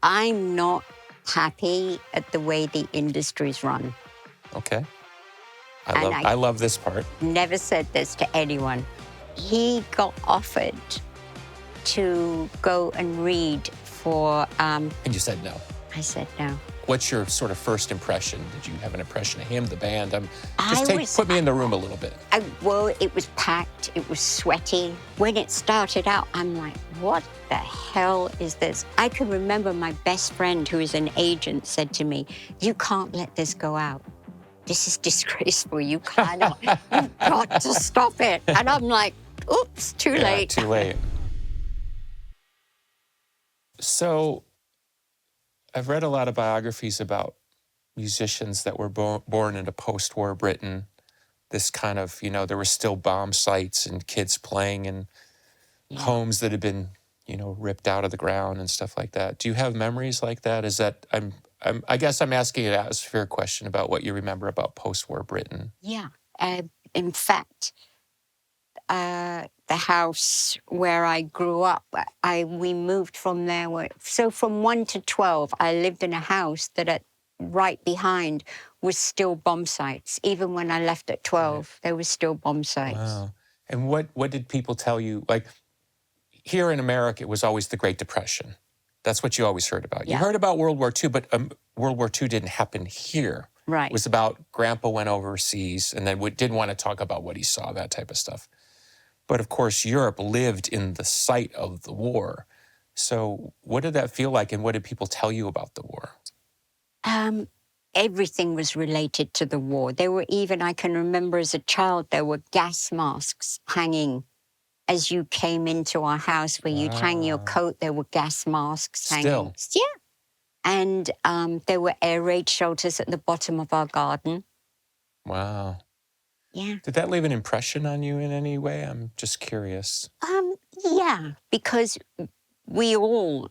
I'm not happy at the way the industry's run. Okay. And I love this part. Never said this to anyone. He got offered to go and read for... And you said no. I said no. What's your sort of first impression? Did you have an impression of him, the band? Put me in the room a little bit. Well, it was packed. It was sweaty. When it started out, I'm like, what the hell is this? I can remember my best friend, who is an agent, said to me, you can't let this go out. This is disgraceful. You cannot. You've got to stop it. And I'm like, oops, too late. Too late. So I've read a lot of biographies about musicians that were born into post-war Britain. This kind of, there were still bomb sites and kids playing in homes that had been, ripped out of the ground and stuff like that. Do you have memories like that? I guess I'm asking an atmosphere question about what you remember about post-war Britain. Yeah. In fact, the house where I grew up, we moved from there. So from 1 to 12, I lived in a house that right behind was still bomb sites. Even when I left at 12, there was still bomb sites. Wow. And what did people tell you? Like, here in America, it was always the Great Depression. That's what you always heard about. Yeah. You heard about World War II, but World War II didn't happen here. Right. It was about Grandpa went overseas and then didn't want to talk about what he saw, that type of stuff. But of course, Europe lived in the site of the war. So what did that feel like, and what did people tell you about the war? Everything was related to the war. There were even, I can remember as a child, there were gas masks hanging as you came into our house where you'd hang your coat. There were gas masks hanging. Still? Yeah. And there were air raid shelters at the bottom of our garden. Wow. Yeah. Did that leave an impression on you in any way? I'm just curious. Yeah, because we all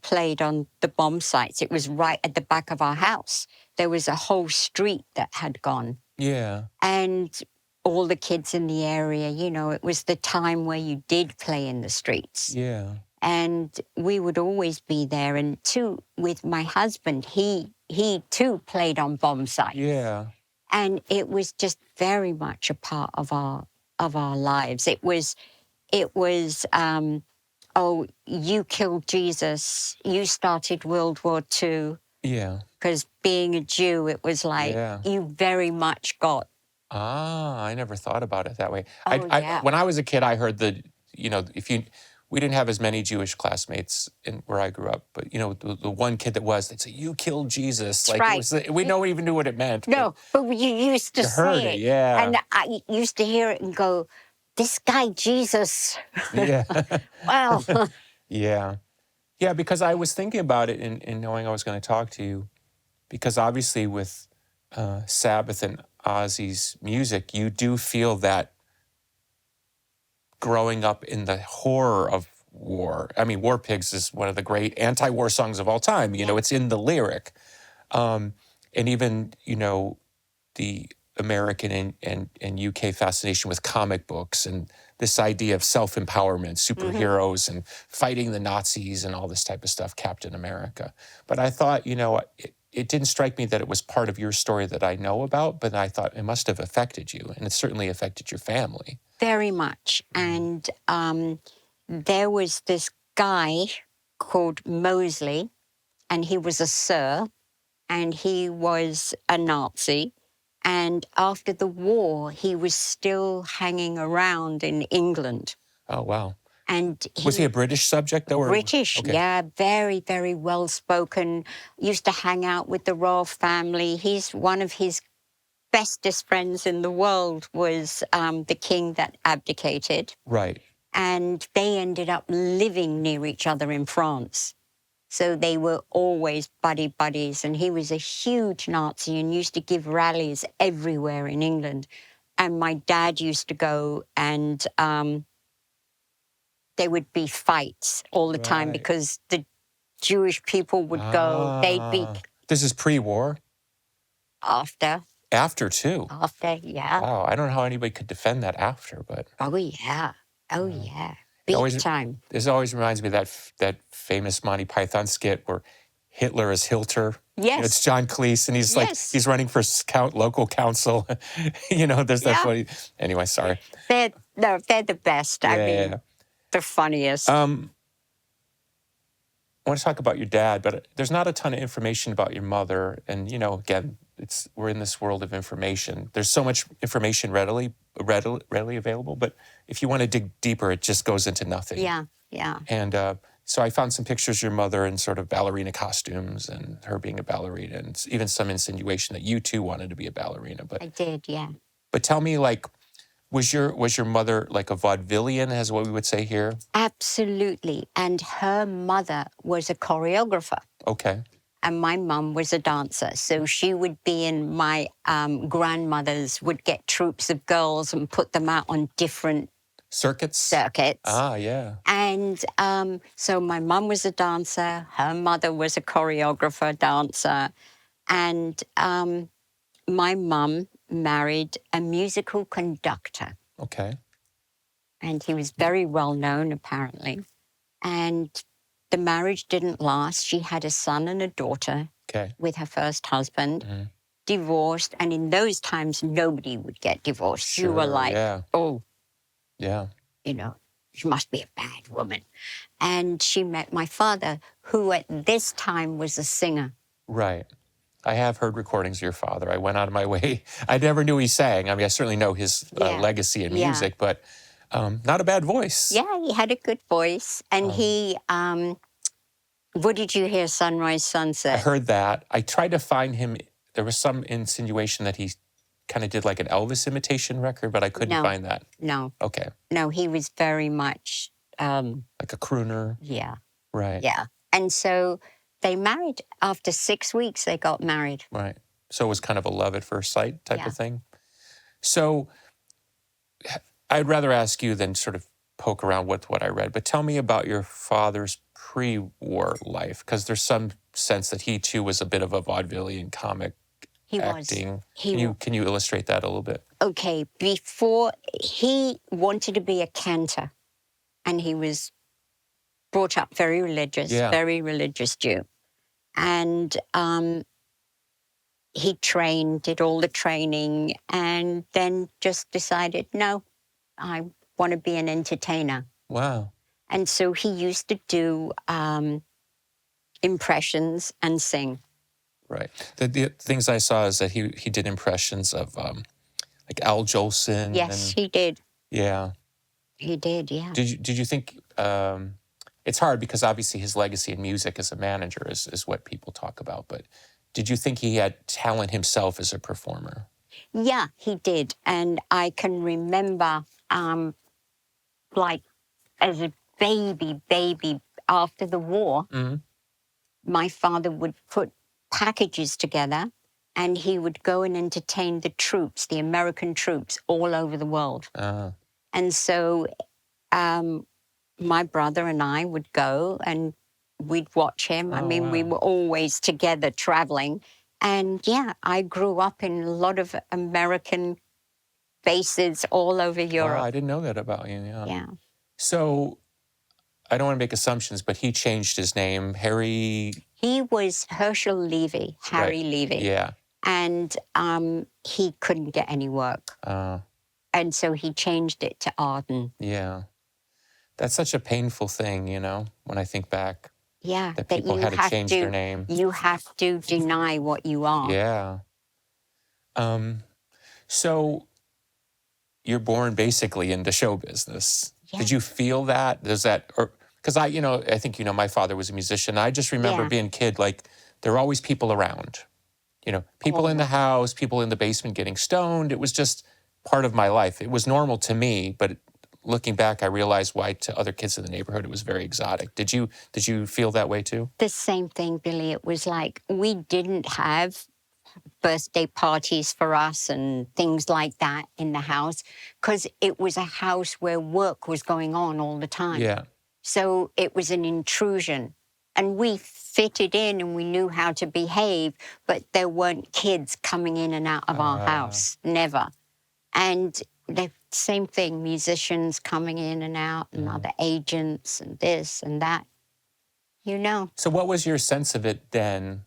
played on the bomb sites. It was right at the back of our house. There was a whole street that had gone. Yeah. And all the kids in the area, it was the time where you did play in the streets. Yeah. And we would always be there. And too, with my husband, he too played on bomb sites. Yeah. And it was just very much a part of our lives. It was, oh, you killed Jesus. You started World War II. Yeah. Because being a Jew, it was like you very much got. I never thought about it that way. Yeah. When I was a kid, I heard we didn't have as many Jewish classmates where I grew up, but the one kid that was, they'd say, "You killed Jesus." That's right. We no one even knew what it meant. No, but you used to say it. Yeah. And I used to hear it and go, "This guy Jesus." Yeah. Wow. Yeah. Yeah, because I was thinking about it in knowing I was going to talk to you, because obviously with Sabbath and Ozzy's music, you do feel that growing up in the horror of war. I mean, War Pigs is one of the great anti-war songs of all time. It's in the lyric. And even, the American and UK fascination with comic books and this idea of self-empowerment, superheroes and fighting the Nazis and all this type of stuff, Captain America. But I thought, it didn't strike me that it was part of your story that I know about, but I thought it must have affected you, and it certainly affected your family. Very much. And there was this guy called Mosley, and he was a sir, and he was a Nazi. And after the war, he was still hanging around in England. Oh, wow. And was he a British subject, though? British, okay. Yeah, very, very well-spoken. Used to hang out with the royal family. One of his bestest friends in the world was the king that abdicated. Right. And they ended up living near each other in France. So they were always buddies. And he was a huge Nazi and used to give rallies everywhere in England. And my dad used to go, and there would be fights all the time because the Jewish people would go. They'd be... This is pre-war? After. After, too? After, yeah. Wow, I don't know how anybody could defend that after, but... Oh, yeah. Oh, yeah. Big time. This always reminds me of that famous Monty Python skit where Hitler is Hilter. Yes. It's John Cleese, and he's like, Yes. he's running for local council. There's that funny. Anyway, sorry. They're the best. I mean, the funniest. I want to talk about your dad, but there's not a ton of information about your mother. And, again, we're in this world of information. There's so much information readily available, but if you want to dig deeper, it just goes into nothing. Yeah. And so I found some pictures of your mother in sort of ballerina costumes and her being a ballerina, and even some insinuation that you too wanted to be a ballerina. But I did, yeah. But tell me, was your mother like a vaudevillian, as what we would say here? Absolutely. And her mother was a choreographer. Okay. And my mum was a dancer. So she would be in my grandmothers would get troops of girls and put them out on different circuits. Ah, yeah. And so my mum was a dancer. Her mother was a choreographer, dancer. And my mum married a musical conductor. Okay. And he was very well known, apparently. And the marriage didn't last. She had a son and a daughter with her first husband, divorced. And in those times, nobody would get divorced. Sure, you were like, oh, yeah, she must be a bad woman. And she met my father, who at this time was a singer. Right. I have heard recordings of your father. I went out of my way. I never knew he sang. I mean, I certainly know his legacy in music, but not a bad voice. Yeah, he had a good voice. And he, what did you hear, Sunrise, Sunset? I heard that. I tried to find him. There was some insinuation that he kind of did like an Elvis imitation record, but I couldn't find that. No. Okay. No, he was very much... like a crooner? Yeah. Right. Yeah. And so they married. After 6 weeks, they got married. Right. So it was kind of a love at first sight type of thing. So I'd rather ask you than sort of poke around with what I read, but tell me about your father's pre-war life, because there's some sense that he too was a bit of a vaudevillian comic acting. Can you illustrate that a little bit? Okay. Before, he wanted to be a cantor, and he was brought up very religious Jew. And he did all the training, and then just decided, no, I want to be an entertainer. Wow. And so he used to do impressions and sing. Right. The things I saw is that he did impressions of like Al Jolson. Yes, he did. Yeah. He did, yeah. Did you think... it's hard because obviously his legacy in music as a manager is what people talk about, but did you think he had talent himself as a performer? Yeah, he did. And I can remember, like, as a baby, after the war, my father would put packages together and he would go and entertain the troops, the American troops, all over the world. And so my brother and I would go and we'd watch him. We were always together traveling. And yeah, I grew up in a lot of American bases all over Europe. Wow, I didn't know that about you. Yeah. So I don't want to make assumptions, but he changed his name. Harry... He was Herschel Levy, Harry Levy. Yeah. And he couldn't get any work. And so he changed it to Arden. Yeah. That's such a painful thing, when I think back. Yeah. That people had to change their name. You have to deny what you are. Yeah. So you're born basically into show business. Yeah. Did you feel that? Because I think, my father was a musician. I just remember being a kid, like, there were always people around. People in the house, people in the basement getting stoned. It was just part of my life. It was normal to me, but looking back, I realized why to other kids in the neighborhood it was very exotic. Did you feel that way too? The same thing, Billy. It was like we didn't have birthday parties for us and things like that in the house because it was a house where work was going on all the time. Yeah. So it was an intrusion. And we fitted in and we knew how to behave, but there weren't kids coming in and out of our house. Never. And same thing, musicians coming in and out and other agents and this and that, you know. So what was your sense of it then?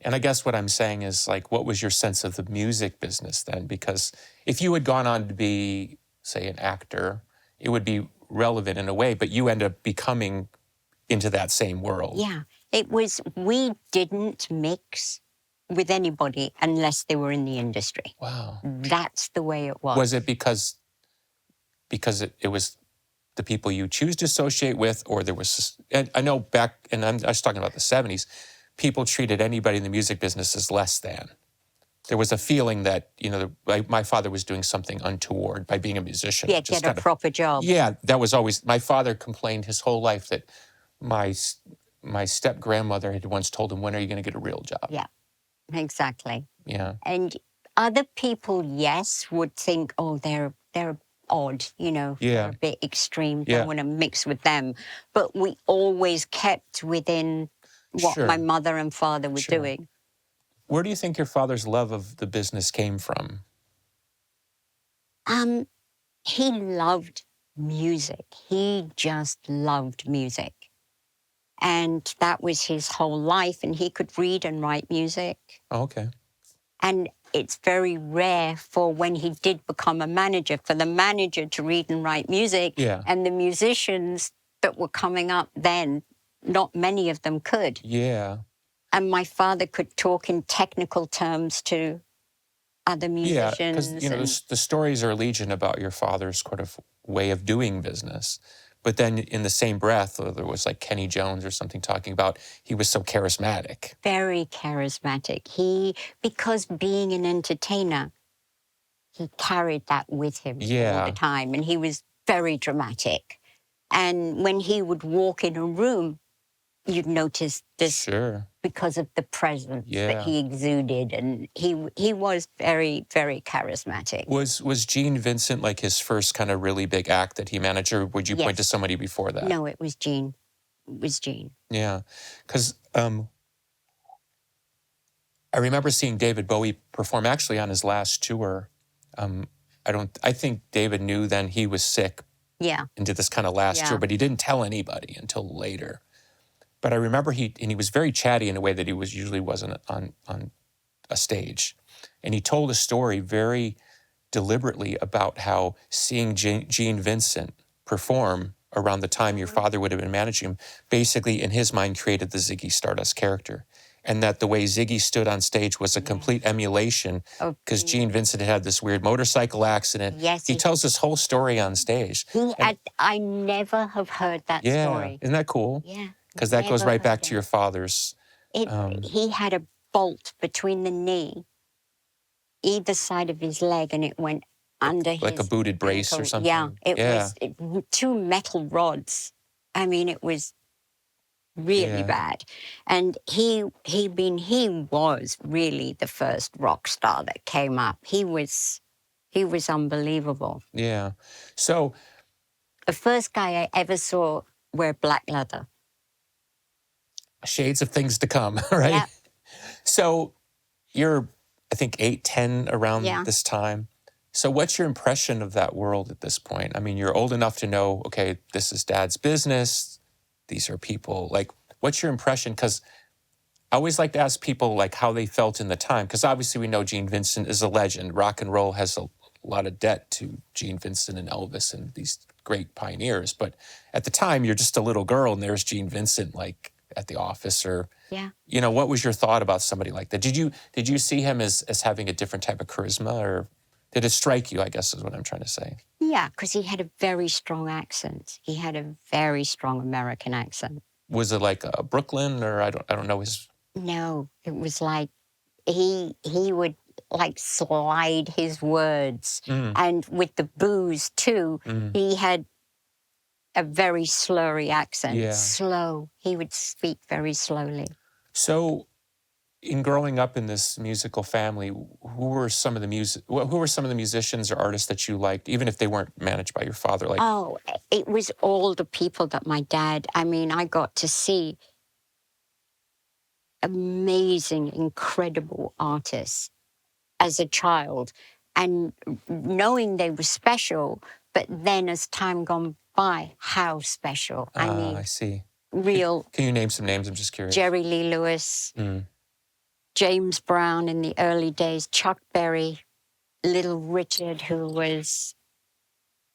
And I guess what I'm saying is, like, what was your sense of the music business then? Because if you had gone on to be, say, an actor, it would be relevant in a way, but you end up becoming into that same world. Yeah, we didn't mix with anybody unless they were in the industry. Wow. That's the way it was. Was it because it was the people you choose to associate with, or there was, and I know back, and I was talking about the 70s, people treated anybody in the music business as less than. There was a feeling that, you know, my father was doing something untoward by being a musician. Yeah, get a proper job. Yeah, that was always, my father complained his whole life that my step-grandmother had once told him, when are you going to get a real job? Yeah, exactly. Yeah. And other people, yes, would think, oh, they're odd, you know, they're a bit extreme, don't want to mix with them. But we always kept within what my mother and father were doing. Where do you think your father's love of the business came from? He loved music. He just loved music. And that was his whole life. And he could read and write music. Oh, okay. And it's very rare for when he did become a manager, for the manager to read and write music. Yeah. And the musicians that were coming up then, not many of them could. Yeah. And my father could talk in technical terms to other musicians. Yeah, because, you know, the stories are legion about your father's kind of way of doing business. But then in the same breath, there was like Kenny Jones or something talking about he was so charismatic. Very charismatic. Because being an entertainer, he carried that with him all the time. And he was very dramatic. And when he would walk in a room, you'd notice this because of the presence that he exuded. And he was very, very charismatic. Was Gene Vincent like his first kind of really big act that he managed, or would you point to somebody before that? No, it was Gene. It was Gene. Yeah, because I remember seeing David Bowie perform actually on his last tour. I think David knew then he was sick. Yeah. And did this kind of last tour, but he didn't tell anybody until later. But I remember he was very chatty in a way that he usually wasn't on a stage. And he told a story very deliberately about how seeing Gene Vincent perform around the time your father would have been managing him, basically in his mind created the Ziggy Stardust character. And that the way Ziggy stood on stage was a complete emulation because Gene Vincent had this weird motorcycle accident. Yes, he tells this whole story on stage. I never have heard that story. Isn't that cool? Yeah. Because that goes right back to your father's. He had a bolt between the knee, either side of his leg, and it went under his... Like a booted brace or something? Yeah, it was two metal rods. I mean, it was really bad. And he was really the first rock star that came up. He was unbelievable. Yeah. So... The first guy I ever saw wear black leather. Shades of things to come, right? Yeah. So you're, I think, 8, 10 around this time. So what's your impression of that world at this point? I mean, you're old enough to know, okay, this is Dad's business. These are people. Like, what's your impression? Because I always like to ask people, like, how they felt in the time. Because obviously we know Gene Vincent is a legend. Rock and roll has a lot of debt to Gene Vincent and Elvis and these great pioneers. But at the time, you're just a little girl, and there's Gene Vincent, like, at the office, or you know, what was your thought about somebody like that? Did you see him as having a different type of charisma, or did it strike you, I guess is what I'm trying to say? Yeah, because he had a very strong accent. He had a very strong American accent. Was it like Brooklyn, or I don't know his... No, it was like he would like slide his words, and with the booze too, he had a very slurry accent, slow. He would speak very slowly. So, in growing up in this musical family, who were some of the musicians or artists that you liked, even if they weren't managed by your father? Like, oh, it was all the people that my dad. I mean, I got to see amazing, incredible artists as a child, and knowing they were special, but then as time gone by, how special. I mean, I see. real Can you name some names? I'm just curious. Jerry Lee Lewis, James Brown in the early days, Chuck Berry, Little Richard, who was,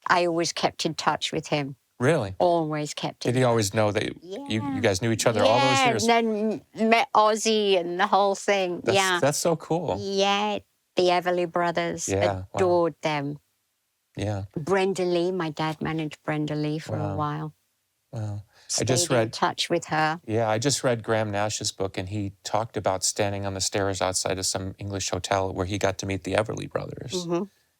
I always kept in touch with him. Really? Always kept in Did he always know that you guys knew each other all those years? And then met Ozzy and the whole thing. That's so cool. Yeah, the Everly Brothers. Yeah, Adored them. Yeah. Brenda Lee, my dad managed Brenda Lee for a while. Wow. Stayed in touch with her. Yeah, I just read Graham Nash's book, and he talked about standing on the stairs outside of some English hotel where he got to meet the Everly Brothers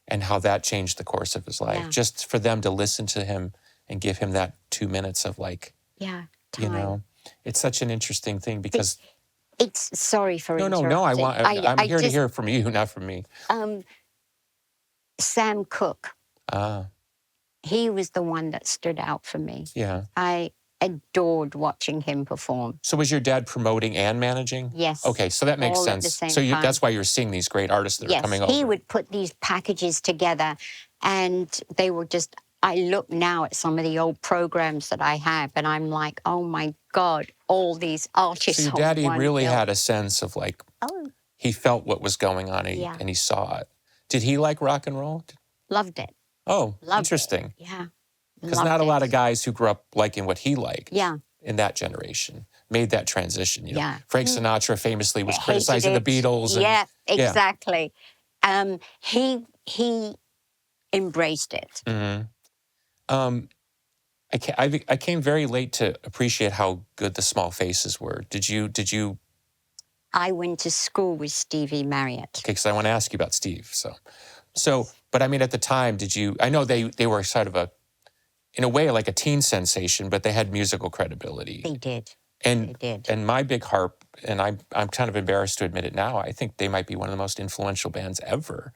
and how that changed the course of his life. Just for them to listen to him and give him that 2 minutes of like, time. You know, it's such an interesting thing because... It's sorry for interrupting. No, I'm here to hear from you, not from me. Sam Cooke. Ah. He was the one that stood out for me. Yeah. I adored watching him perform. So was your dad promoting and managing? Yes. Okay, so that makes all sense. At the same So time. That's why you're seeing these great artists that are coming over. He would put these packages together, and they were just, I look now at some of the old programs that I have, and I'm like, oh my God, all these artists. So your daddy really had a sense of like, he felt what was going on and he saw it. Did he like rock and roll? Loved it. Oh, Loved interesting. It. Yeah. Because not a lot of guys who grew up liking what he liked in that generation made that transition. You know? Frank Sinatra famously was criticizing the Beatles. And, yeah, exactly. He embraced it. I came very late to appreciate how good the Small Faces were. Did you? I went to school with Stevie Marriott. Okay, because I want to ask you about Steve. So, but I mean, at the time, did you? I know they were sort of in a way, like a teen sensation, but they had musical credibility. They did. And they did. And My Big Harp, and I'm kind of embarrassed to admit it now, I think they might be one of the most influential bands ever.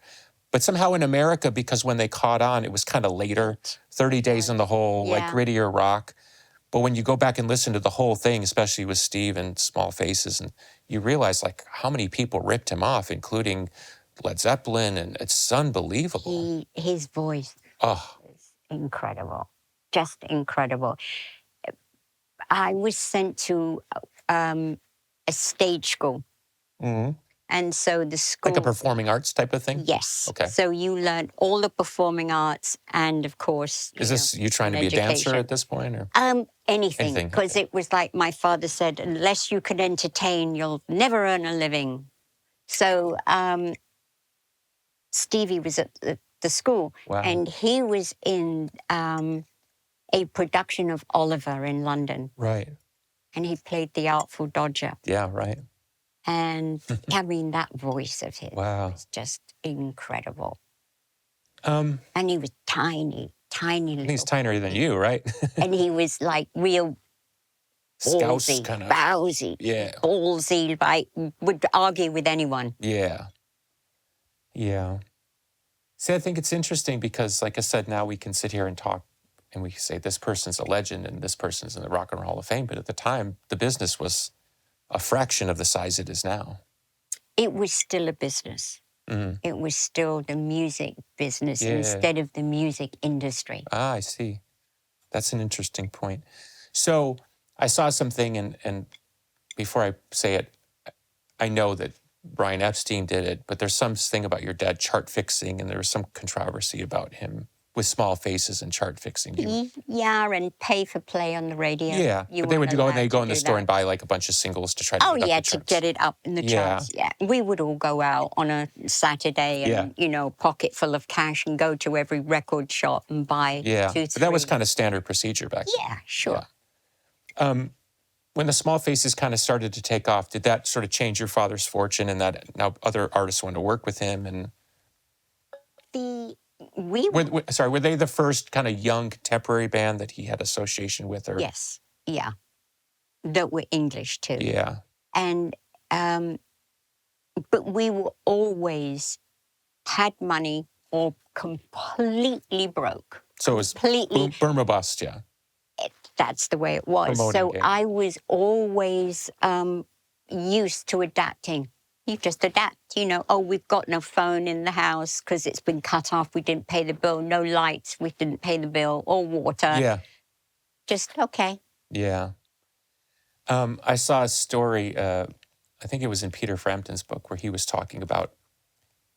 But somehow in America, because when they caught on, it was kind of later, 30 Days in the Hole, like grittier rock. But when you go back and listen to the whole thing, especially with Steve and Small Faces, and you realize like how many people ripped him off, including Led Zeppelin, and it's unbelievable. His voice is incredible, just incredible. I was sent to a stage school. And so the school... Like a performing arts type of thing? Yes. Okay. So you learn all the performing arts and, of course... Is this you trying to be a dancer at this point? Or? Anything. Because it was like my father said, unless you can entertain, you'll never earn a living. So Stevie was at the school. Wow. And he was in a production of Oliver in London. Right. And he played the Artful Dodger. Yeah, right. And I mean, that voice of his was just incredible. And he was tiny little. He's tinier than you, right? And he was like real Scouse ballsy, kind of. bowsy, ballsy, like would argue with anyone. Yeah. Yeah. See, I think it's interesting because, like I said, now we can sit here and talk and we say this person's a legend and this person's in the Rock and Roll Hall of Fame. But at the time, the business was a fraction of the size it is now. It was still a business. It was still the music business instead of the music industry. Ah, I see. That's an interesting point. So I saw something, and before I say it, I know that Brian Epstein did it, but there's something about your dad chart fixing, and there was some controversy about him with Small Faces and chart fixing. And pay for play on the radio. Yeah, but they would go in the store and buy like a bunch of singles to try to get up the to get it up in the charts. Yeah, we would all go out on a Saturday and, pocket full of cash and go to every record shop and buy 2, 3. But that was kind of standard procedure back then. Yeah, sure. Yeah. When the Small Faces kind of started to take off, did that sort of change your father's fortune and that now other artists wanted to work with him? And were they the first kind of young contemporary band that he had association with? Or? Yes, yeah. That were English too. Yeah. And, but we were always had money or completely broke. So it was Burma bust, yeah. That's the way it was. I was always used to adapting. You just adapt, you know. Oh, we've got no phone in the house because it's been cut off. We didn't pay the bill. No lights. We didn't pay the bill. Or water. Yeah. Just okay. Yeah. I saw a story, I think it was in Peter Frampton's book, where he was talking about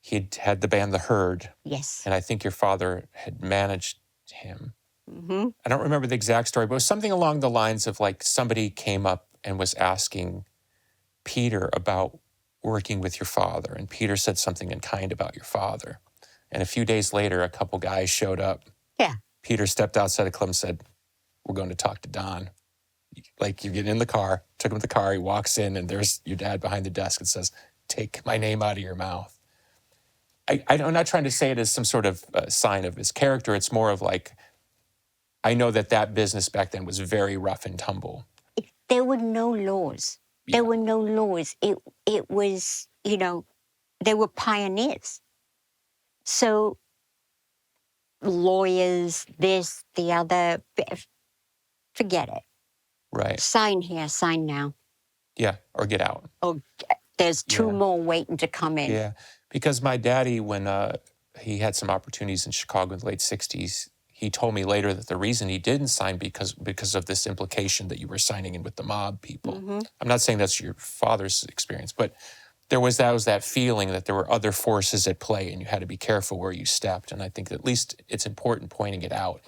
he'd had the band The Herd. Yes. And I think your father had managed him. Mm-hmm. I don't remember the exact story, but it was something along the lines of like somebody came up and was asking Peter about working with your father. And Peter said something in kind about your father. And a few days later, a couple guys showed up. Yeah. Peter stepped outside the club and said, "We're going to talk to Don." Like, you get in the car, took him to the car, he walks in, and there's your dad behind the desk and says, "Take my name out of your mouth." I'm not trying to say it as some sort of sign of his character. It's more of like, I know that business back then was very rough and tumble. There were no laws. Yeah. There were no laws. It was, you know, they were pioneers. So lawyers, this, the other, forget it. Right. Sign here, sign now. Yeah, or get out. Oh, there's two Yeah. more waiting to come in. Yeah, because my daddy, when he had some opportunities in Chicago in the late 60s, he told me later that the reason he didn't sign because of this implication that you were signing in with the mob people. Mm-hmm. I'm not saying that's your father's experience, but there was that feeling that there were other forces at play and you had to be careful where you stepped. And I think at least it's important pointing it out.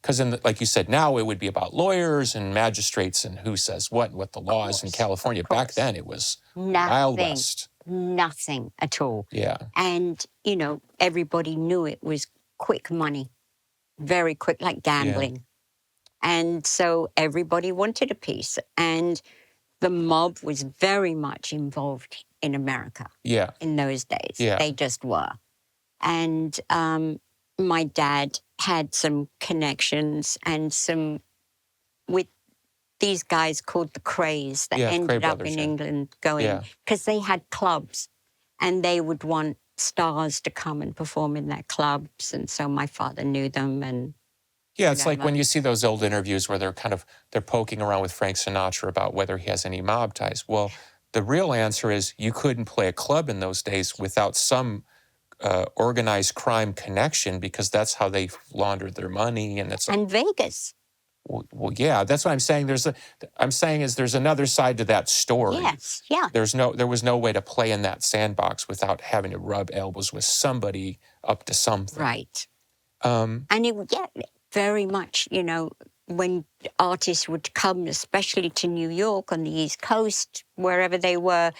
Because like you said, now it would be about lawyers and magistrates and who says what and what the law is in California. Back then it was Wild West. Nothing at all. Yeah. And, you know, everybody knew it was quick money, very quick, like gambling. Yeah. And so everybody wanted a piece. And the mob was very much involved in America. Yeah. In those days. Yeah. They just were. And my dad had some connections and some with these guys called the Crays that ended up in England going, because they had clubs and they would want stars to come and perform in their clubs. And so my father knew them. And yeah, it's like when you see those old interviews where they're poking around with Frank Sinatra about whether he has any mob ties. Well, the real answer is you couldn't play a club in those days without some organized crime connection, because that's how they laundered their money. And Vegas. Well, yeah, that's what I'm saying. There's another side to that story. Yes, yeah. There was no way to play in that sandbox without having to rub elbows with somebody up to something. Right. And very much, you know, when artists would come, especially to New York on the East Coast, wherever they were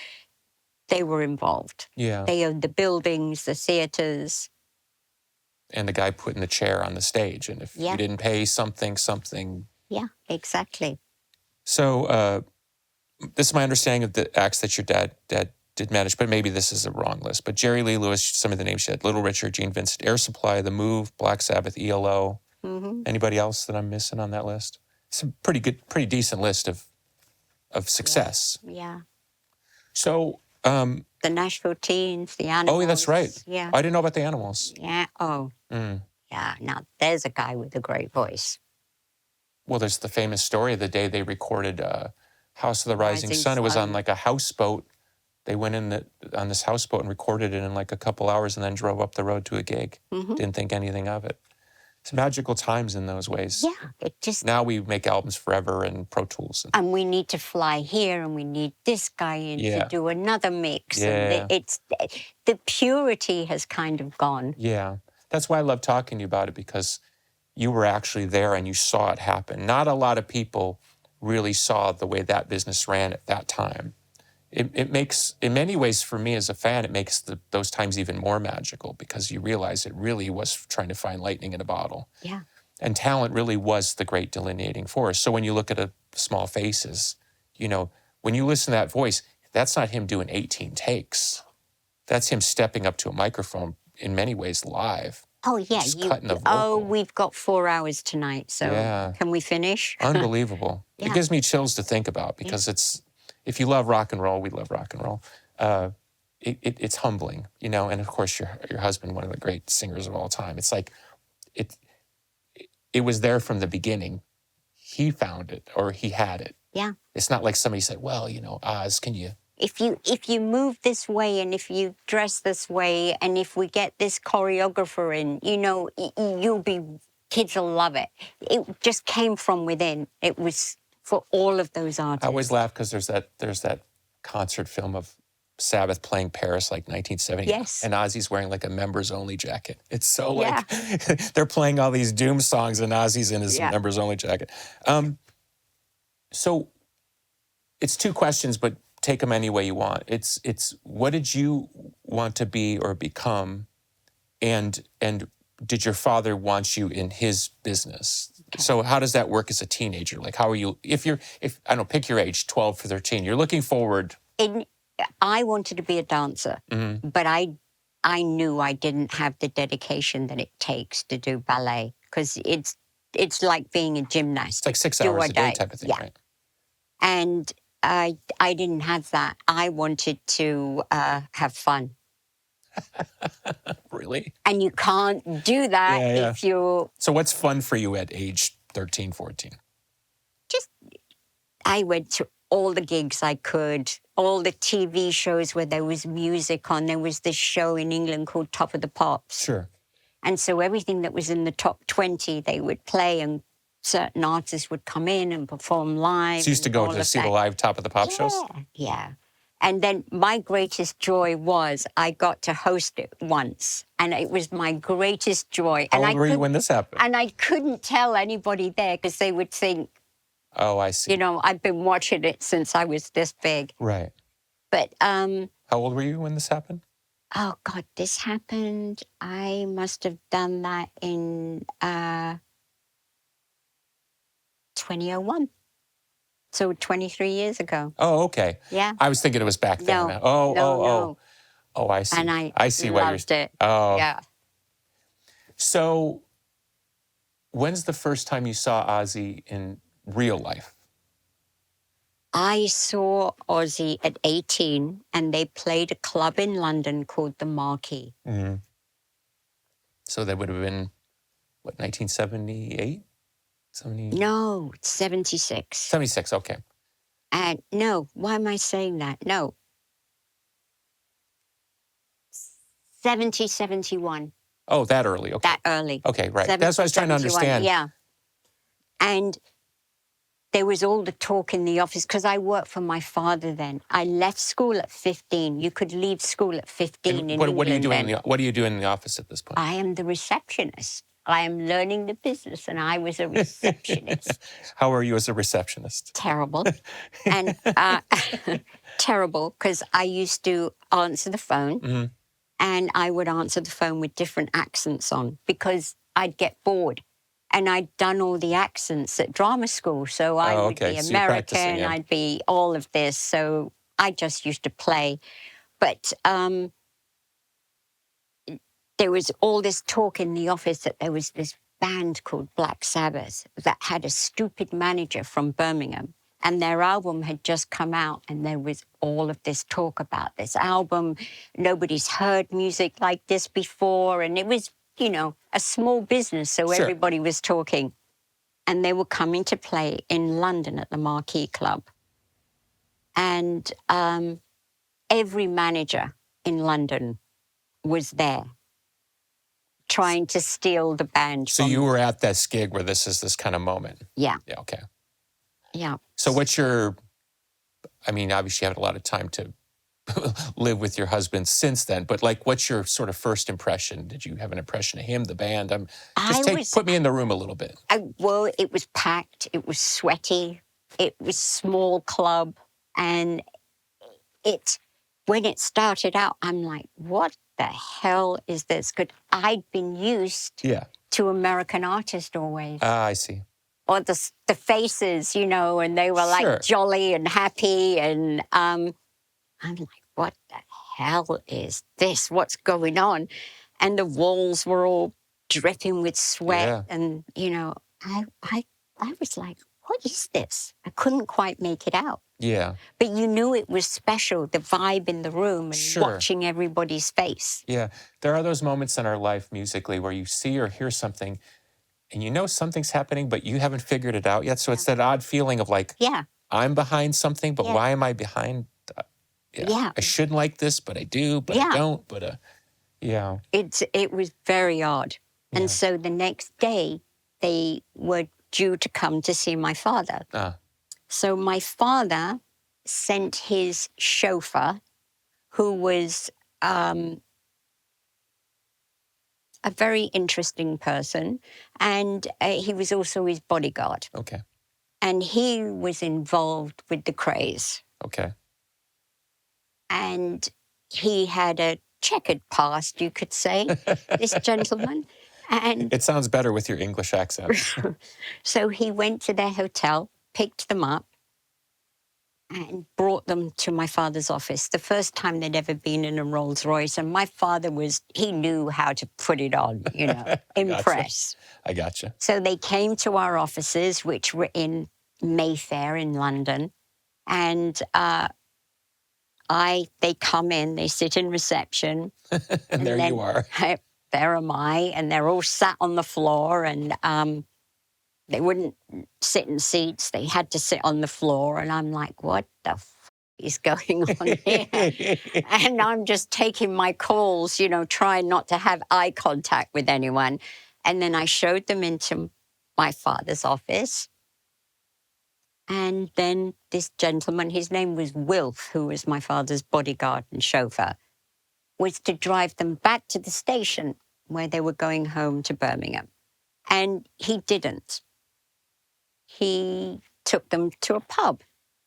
involved. Yeah. They owned the buildings, the theaters. And the guy putting the chair on the stage. And if you didn't pay something. Yeah, exactly. So this is my understanding of the acts that your dad did manage, but maybe this is a wrong list. But Jerry Lee Lewis, some of the names she had: Little Richard, Gene Vincent, Air Supply, The Move, Black Sabbath, ELO. Mm-hmm. Anybody else that I'm missing on that list? It's a pretty decent list of success. Yeah. So... the Nashville Teens, the Animals. Oh, that's right. Yeah. I didn't know about the Animals. Yeah. Oh. Mm. Yeah. Now, there's a guy with a great voice. Well, there's the famous story of the day they recorded House of the Rising Sun. It was on like a houseboat. They went on this houseboat and recorded it in like a couple hours and then drove up the road to a gig. Mm-hmm. Didn't think anything of it. It's magical times in those ways. Yeah, now we make albums forever and Pro Tools. And we need to fly here and we need this guy in to do another mix. Yeah. And the purity has kind of gone. Yeah. That's why I love talking to you about it, because you were actually there and you saw it happen. Not a lot of people really saw the way that business ran at that time. It makes, in many ways for me as a fan, it makes those times even more magical, because you realize it really was trying to find lightning in a bottle. Yeah. And talent really was the great delineating force. So when you look at Small Faces, you know, when you listen to that voice, that's not him doing 18 takes. That's him stepping up to a microphone, in many ways live. Oh, yeah. Cutting the vocal. We've got 4 hours tonight, so can we finish? Unbelievable. It gives me chills to think about, because it's... If you love rock and roll, we love rock and roll. It's humbling, you know. And of course, your husband, one of the great singers of all time. It's like it was there from the beginning. He found it, or he had it. Yeah. It's not like somebody said, "Well, you know, Oz, can you if you move this way and if you dress this way and if we get this choreographer in, you know, kids will love it. It just came from within. It was for all of those artists. I always laugh because there's that concert film of Sabbath playing Paris like 1970. Yes. And Ozzy's wearing like a members only jacket. It's so like they're playing all these doom songs and Ozzy's in his members only jacket. So it's two questions, but take them any way you want. It's what did you want to be or become, and did your father want you in his business? Okay. So how does that work as a teenager? Like how are you, if I don't know, pick your age, 12 to 13, you're looking forward. I wanted to be a dancer, but I knew I didn't have the dedication that it takes to do ballet, because it's like being a gymnast. It's like 6 hours a day type of thing, right? And I didn't have that. I wanted to have fun. Really? And you can't do that if you're... So what's fun for you at age 13, 14? I went to all the gigs I could, all the TV shows where there was music on. There was this show in England called Top of the Pops. Sure. And so everything that was in the top 20, they would play, and certain artists would come in and perform live. So you used to go to see the live Top of the Pop shows? Yeah. And then my greatest joy was I got to host it once, and it was my greatest joy. How old were you when this happened? And I couldn't tell anybody there because they would think, oh, I see. You know, I've been watching it since I was this big. Right. But how old were you when this happened? Oh God, this happened. I must have done that in 2001. So 23 years ago. Oh, okay. Yeah. I was thinking it was back then. No. Oh, I see. And I see why loved it. Oh. Yeah. So when's the first time you saw Ozzy in real life? I saw Ozzy at 18, and they played a club in London called the Marquee. Mm-hmm. So that would have been, what, 1978? No, 76. 76, okay. And no, why am I saying that? No. 70, 71. Oh, that early, okay. That early. Okay, right. 70, that's what I was trying to 71, understand. Yeah. And there was all the talk in the office, because I worked for my father then. I left school at 15. You could leave school at 15 in England. What are you doing? What are you doing in the office at this point? I am the receptionist. I am learning the business, and I was a receptionist. How are you as a receptionist? Terrible. And terrible, because I used to answer the phone, and I would answer the phone with different accents on, because I'd get bored. And I'd done all the accents at drama school, so I would be American, I'd be all of this, so I just used to play. But there was all this talk in the office that there was this band called Black Sabbath that had a stupid manager from Birmingham, and their album had just come out, and there was all of this talk about this album. Nobody's heard music like this before, and it was, you know, a small business, so everybody was talking. And they were coming to play in London at the Marquee Club. And every manager in London was there trying to steal the band. So you were at this gig where this is this kind of moment? Yeah. Yeah, okay. Yeah. So what's your, I mean, obviously you had a lot of time to live with your husband since then, but like, what's your sort of first impression? Did you have an impression of him, the band? Put me in the room a little bit. Well, it was packed. It was sweaty. It was small club, and when it started out, I'm like, what the hell is this? Because I'd been used to American artists always. I see. Or the faces, you know, and they were like jolly and happy, and I'm like, what the hell is this? What's going on? And the walls were all dripping with sweat. And, you know, I was like, what is this? I couldn't quite make it out. Yeah. But you knew it was special, the vibe in the room and watching everybody's face. Yeah. There are those moments in our life musically where you see or hear something and you know something's happening, but you haven't figured it out yet. So it's that odd feeling of like, I'm behind something, but why am I behind Yeah. I shouldn't like this, but I do, but I don't. But yeah. It was very odd. Yeah. And so the next day, they were due to come to see my father. So my father sent his chauffeur, who was a very interesting person, and he was also his bodyguard. Okay. And he was involved with the craze. Okay. And he had a checkered past, you could say, this gentleman. And it sounds better with your English accent. so he went to their hotel, picked them up, and brought them to my father's office. The first time they'd ever been in a Rolls Royce. And my father he knew how to put it on, impress. I gotcha. So they came to our offices, which were in Mayfair in London. And they come in, they sit in reception. and there you are. There am I, and they're all sat on the floor, and they wouldn't sit in seats. They had to sit on the floor, and I'm like, what the is going on here? And I'm just taking my calls, trying not to have eye contact with anyone. And then I showed them into my father's office. And then this gentleman, his name was Wilf, who was my father's bodyguard and chauffeur, was to drive them back to the station where they were going home to Birmingham. And he didn't. He took them to a pub.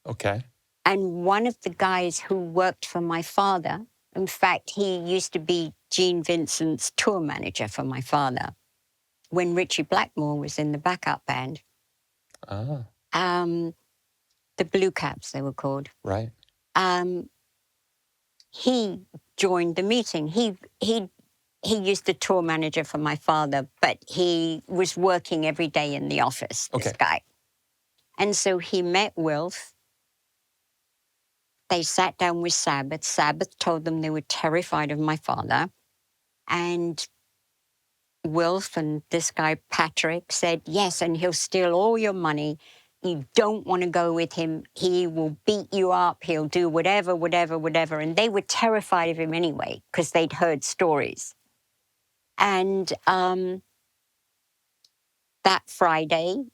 Okay. And one of the guys who worked for my father, in fact, he used to be Gene Vincent's tour manager for my father when Richie Blackmore was in the backup band. The Blue Caps, they were called. Right. He joined the meeting. He used to tour manager for my father, but he was working every day in the office, this guy. And so he met Wilf. They sat down with Sabbath. Sabbath told them they were terrified of my father. And Wilf and this guy, Patrick, said, yes, and he'll steal all your money. You don't want to go with him. He will beat you up. He'll do whatever. And they were terrified of him anyway, because they'd heard stories. And that Friday,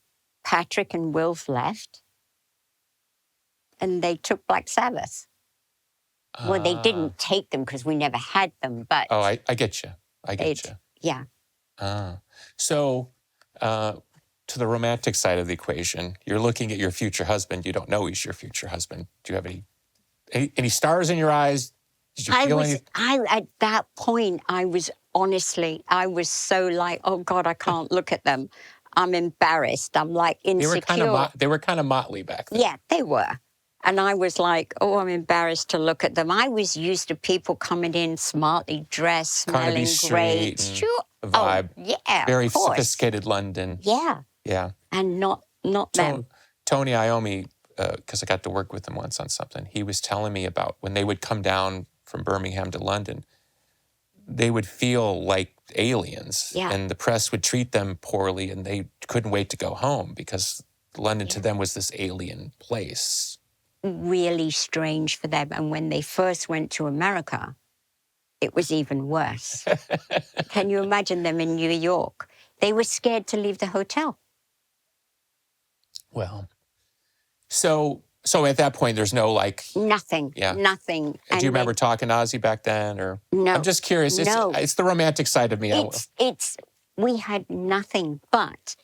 Patrick and Wilf left, and they took Black Sabbath. Well, they didn't take them because we never had them, but... Oh, I get you. I get you. Yeah. So, to the romantic side of the equation, you're looking at your future husband. You don't know he's your future husband. Do you have any stars in your eyes? Did you feel any? At that point, I was so like, oh God, I can't look at them. I'm embarrassed. I'm like insecure. They were kind of motley back then. Yeah, they were. And I was like, oh, I'm embarrassed to look at them. I was used to people coming in smartly dressed, smelling great. Sure. Vibe. Oh, yeah, very sophisticated London. Yeah. Yeah. And not them. Tony Iommi, because I got to work with him once on something, he was telling me about when they would come down from Birmingham to London, they would feel like aliens. Yeah. And the press would treat them poorly, and they couldn't wait to go home because London to them was this alien place. Really strange for them. And when they first went to America, it was even worse. Can you imagine them in New York? They were scared to leave the hotel. Well, so at that point, there's no nothing. Yeah. Nothing. Do you remember talking to Ozzy back then, or? No. I'm just curious. It's the romantic side of me. We had nothing but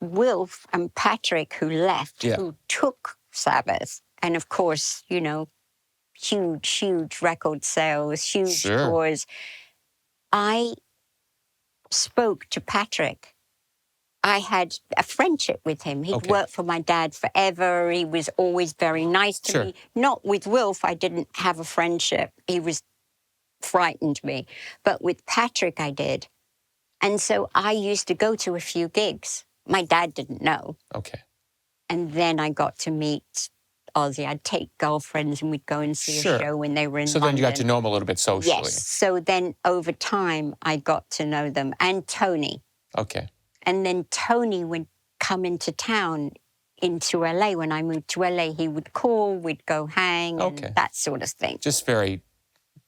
Wilf and Patrick, who left, who took Sabbath, and of course, huge record sales, huge tours. I spoke to Patrick. I had a friendship with him. He'd worked for my dad forever. He was always very nice to me. Not with Wilf, I didn't have a friendship. He frightened me. But with Patrick, I did. And so I used to go to a few gigs. My dad didn't know. Okay. And then I got to meet Ozzy. I'd take girlfriends and we'd go and see a show when they were in London. So then you got to know him a little bit socially. Yes. So then over time, I got to know them. And Tony. Okay. And then Tony would come into town. into LA. When I moved to LA, he would call, we'd go hang, Okay. and that sort of thing. Just very,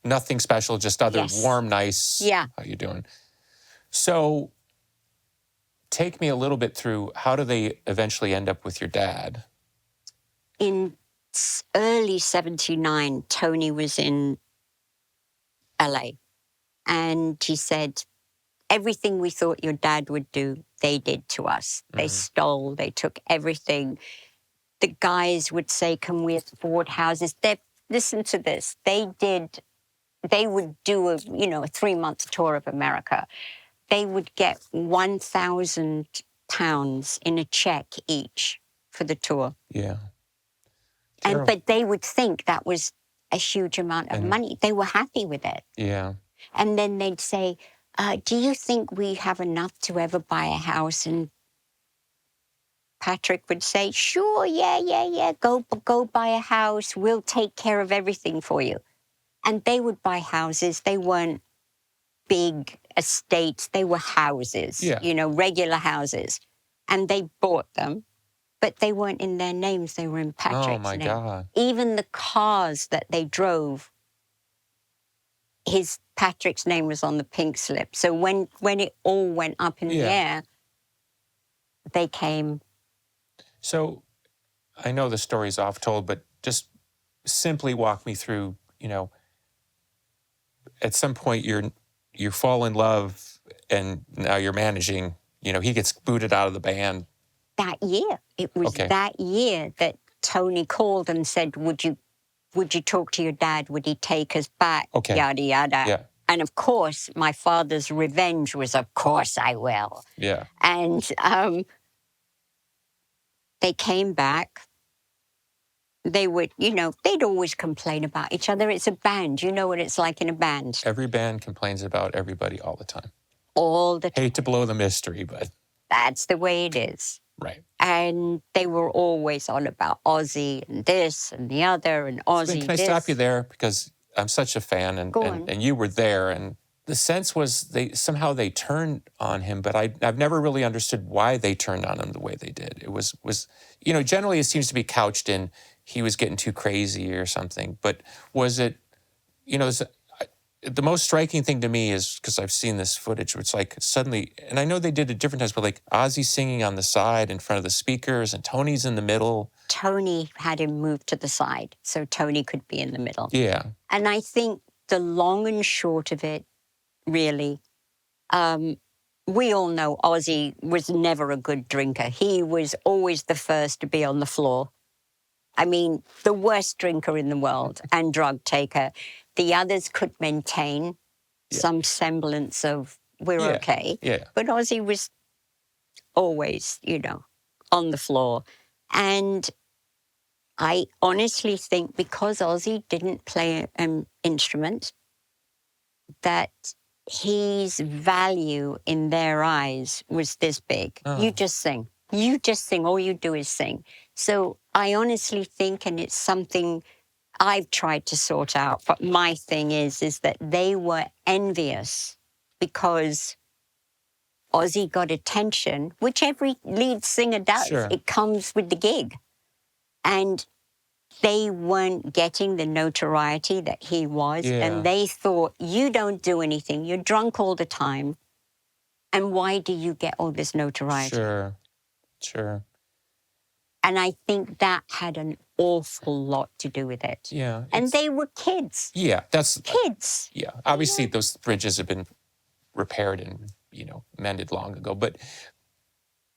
nothing special, just other Yes. warm, nice, Yeah. how you doing? So take me a little bit through, how do they eventually end up with your dad? In early 79, Tony was in LA, and he said, everything we thought your dad would do, they did to us. They stole, they took everything. The guys would say, can we afford houses? Listen to this. They would do a 3-month tour of America. They would get £1,000 in a check each for the tour. Yeah. But they would think that was a huge amount of money. They were happy with it. Yeah. And then they'd say, do you think we have enough to ever buy a house? And Patrick would say, sure, yeah. Go buy a house. We'll take care of everything for you. And they would buy houses. They weren't big estates. They were houses, regular houses. And they bought them, but they weren't in their names. They were in Patrick's name. God. Even the cars that they drove, Patrick's name was on the pink slip. So when it all went up in the air, they came. So I know the story's off told, but just simply walk me through, at some point you fall in love and now you're managing, he gets booted out of the band. That year. It was that year that Tony called and said, would you talk to your dad? Would he take us back? Okay. Yada, yada. Yeah. And of course, my father's revenge was, of course I will. Yeah. And they came back. They would, they'd always complain about each other. It's a band. You know what it's like in a band. Every band complains about everybody all the time. All the time. Hate to blow the mystery, but that's the way it is. Right. And they were always on about Ozzy and this and the other and Ozzy. Can I stop you there? Because I'm such a fan and you were there. And the sense was they turned on him, but I've never really understood why they turned on him the way they did. It was generally it seems to be couched in he was getting too crazy or something. But was it, the most striking thing to me is, because I've seen this footage, where it's like suddenly, and I know they did it different times, but like Ozzy singing on the side in front of the speakers and Tony's in the middle. Tony had him moved to the side so Tony could be in the middle. Yeah. And I think the long and short of it, really, we all know Ozzy was never a good drinker. He was always the first to be on the floor. I mean, the worst drinker in the world and drug taker. The others could maintain some semblance of we're okay. Yeah. But Ozzy was always, on the floor. And I honestly think because Ozzy didn't play an instrument, that his value in their eyes was this big. Oh. You just sing. You just sing. All you do is sing. So I honestly think, and it's something I've tried to sort out, but my thing is that they were envious because Ozzy got attention, which every lead singer does. Sure. It comes with the gig. And they weren't getting the notoriety that he was. Yeah. And they thought, you don't do anything. You're drunk all the time. And why do you get all this notoriety? Sure. And I think that had an awful lot to do with it. Yeah. And they were kids. Yeah, that's... Kids. Yeah. Obviously, those bridges have been repaired and, mended long ago. But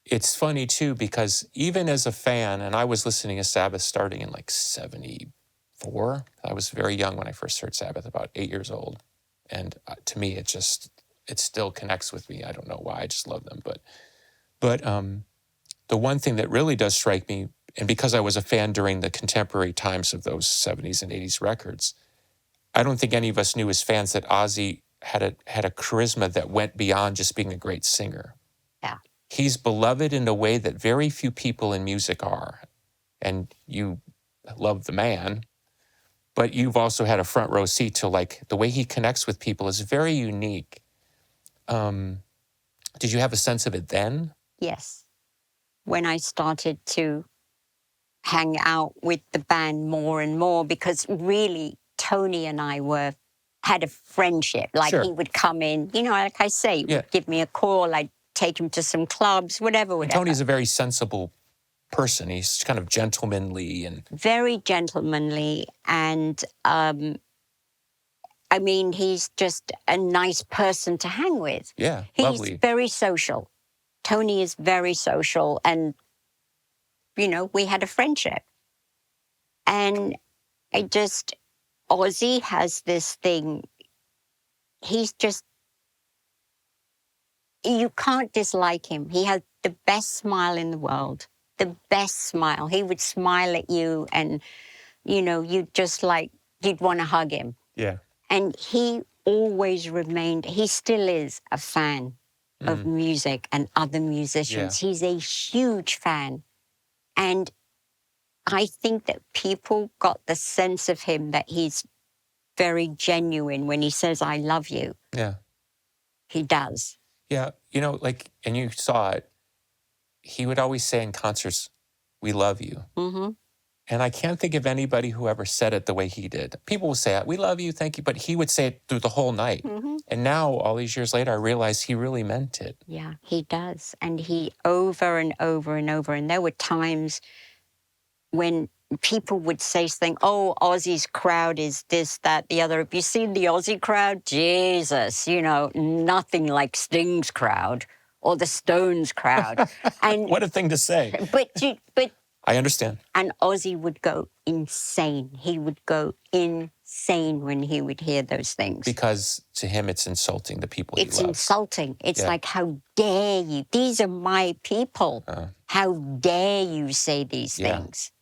it's funny, too, because even as a fan, and I was listening to Sabbath starting in, 74. I was very young when I first heard Sabbath, about 8 years old. And to me, it still connects with me. I don't know why. I just love them. But the one thing that really does strike me, and because I was a fan during the contemporary times of those 70s and 80s records, I don't think any of us knew as fans that Ozzy had a charisma that went beyond just being a great singer. Yeah. He's beloved in a way that very few people in music are. And you love the man, but you've also had a front row seat to the way he connects with people is very unique. Did you have a sense of it then? Yes. When I started to hang out with the band more and more because really Tony and I had a friendship. Like Sure. he would come in, you know, like I say, he would give me a call. I'd take him to some clubs, whatever. And Tony's a very sensible person. He's kind of gentlemanly and very gentlemanly, and I mean, he's just a nice person to hang with. Yeah, he's lovely. Very social. Tony is very social, and you know, we had a friendship. And Ozzy has this thing. He's just, you can't dislike him. He has the best smile in the world, the best smile. He would smile at you and, you know, you'd want to hug him. Yeah. And he always remained, he still is a fan of music and other musicians. Yeah. He's a huge fan. And I think that people got the sense of him that he's very genuine when he says, I love you. Yeah. He does. Yeah. You know, like, and you saw it, he would always say in concerts, we love you. Mm-hmm. And I can't think of anybody who ever said it the way he did. People will say, we love you, thank you. But he would say it through the whole night. Mm-hmm. And now, all these years later, I realize he really meant it. Yeah, he does. And he over and over and over. And there were times when people would say something, oh, Ozzy's crowd is this, that, the other. Have you seen the Ozzy crowd? Jesus, you know, nothing like Sting's crowd or the Stones crowd. And what a thing to say. But I understand. And Ozzy would go insane. He would go insane when he would hear those things. Because to him, it's insulting the people he loves. It's insulting. It's like, how dare you? These are my people. How dare you say these things?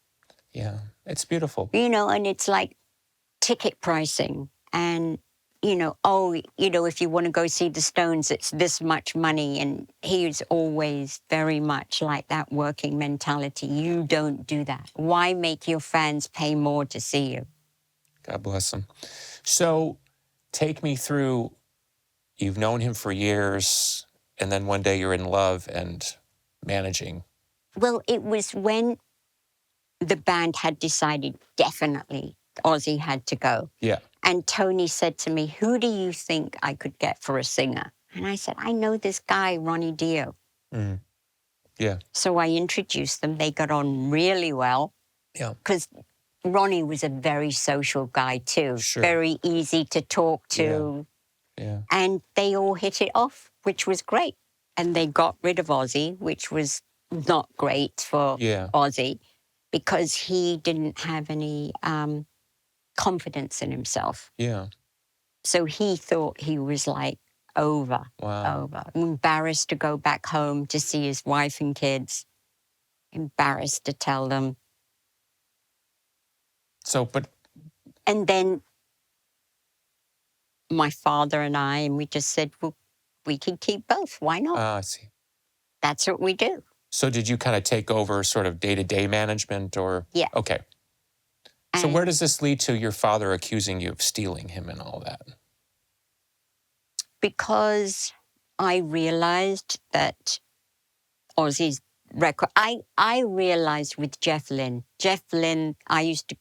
Yeah, it's beautiful. You know, and it's like ticket pricing. And, you know, oh, you know, if you want to go see the Stones, it's this much money. And he's always very much like that working mentality. You don't do that. Why make your fans pay more to see you? God bless him. So take me through, you've known him for years, and then one day you're in love and managing. Well, it was when the band had decided definitely Ozzy had to go. Yeah. And Tony said to me, who do you think I could get for a singer? And I said, I know this guy, Ronnie Dio. Mm. Yeah. So I introduced them. They got on really well. Yeah. Because Ronnie was a very social guy too. Sure. Very easy to talk to. Yeah. And they all hit it off, which was great. And they got rid of Ozzy, which was not great for Ozzy, because he didn't have any confidence in himself. Yeah. So he thought he was like over. Embarrassed to go back home to see his wife and kids. Embarrassed to tell them. And then my father and we just said, well, we can keep both. Why not? I see. That's what we do. So did you kind of take over sort of day-to-day management or? Yeah. Okay. So where does this lead to your father accusing you of stealing him and all that? Because I realized that Ozzy's record, I realized with Jeff Lynne, I used to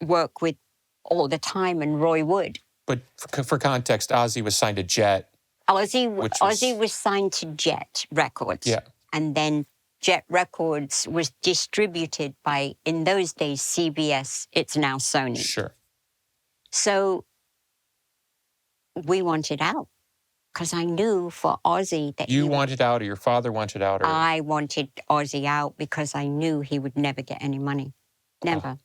work with all the time, and Roy Wood. But for context, Ozzy was signed to Jet. Ozzy was signed to Jet Records. Yeah. And then Jet Records was distributed by, in those days, CBS. It's now Sony. Sure. So we wanted out because I knew for Ozzy that you wanted out, or your father wanted out, or I wanted Ozzy out because I knew he would never get any money. Never.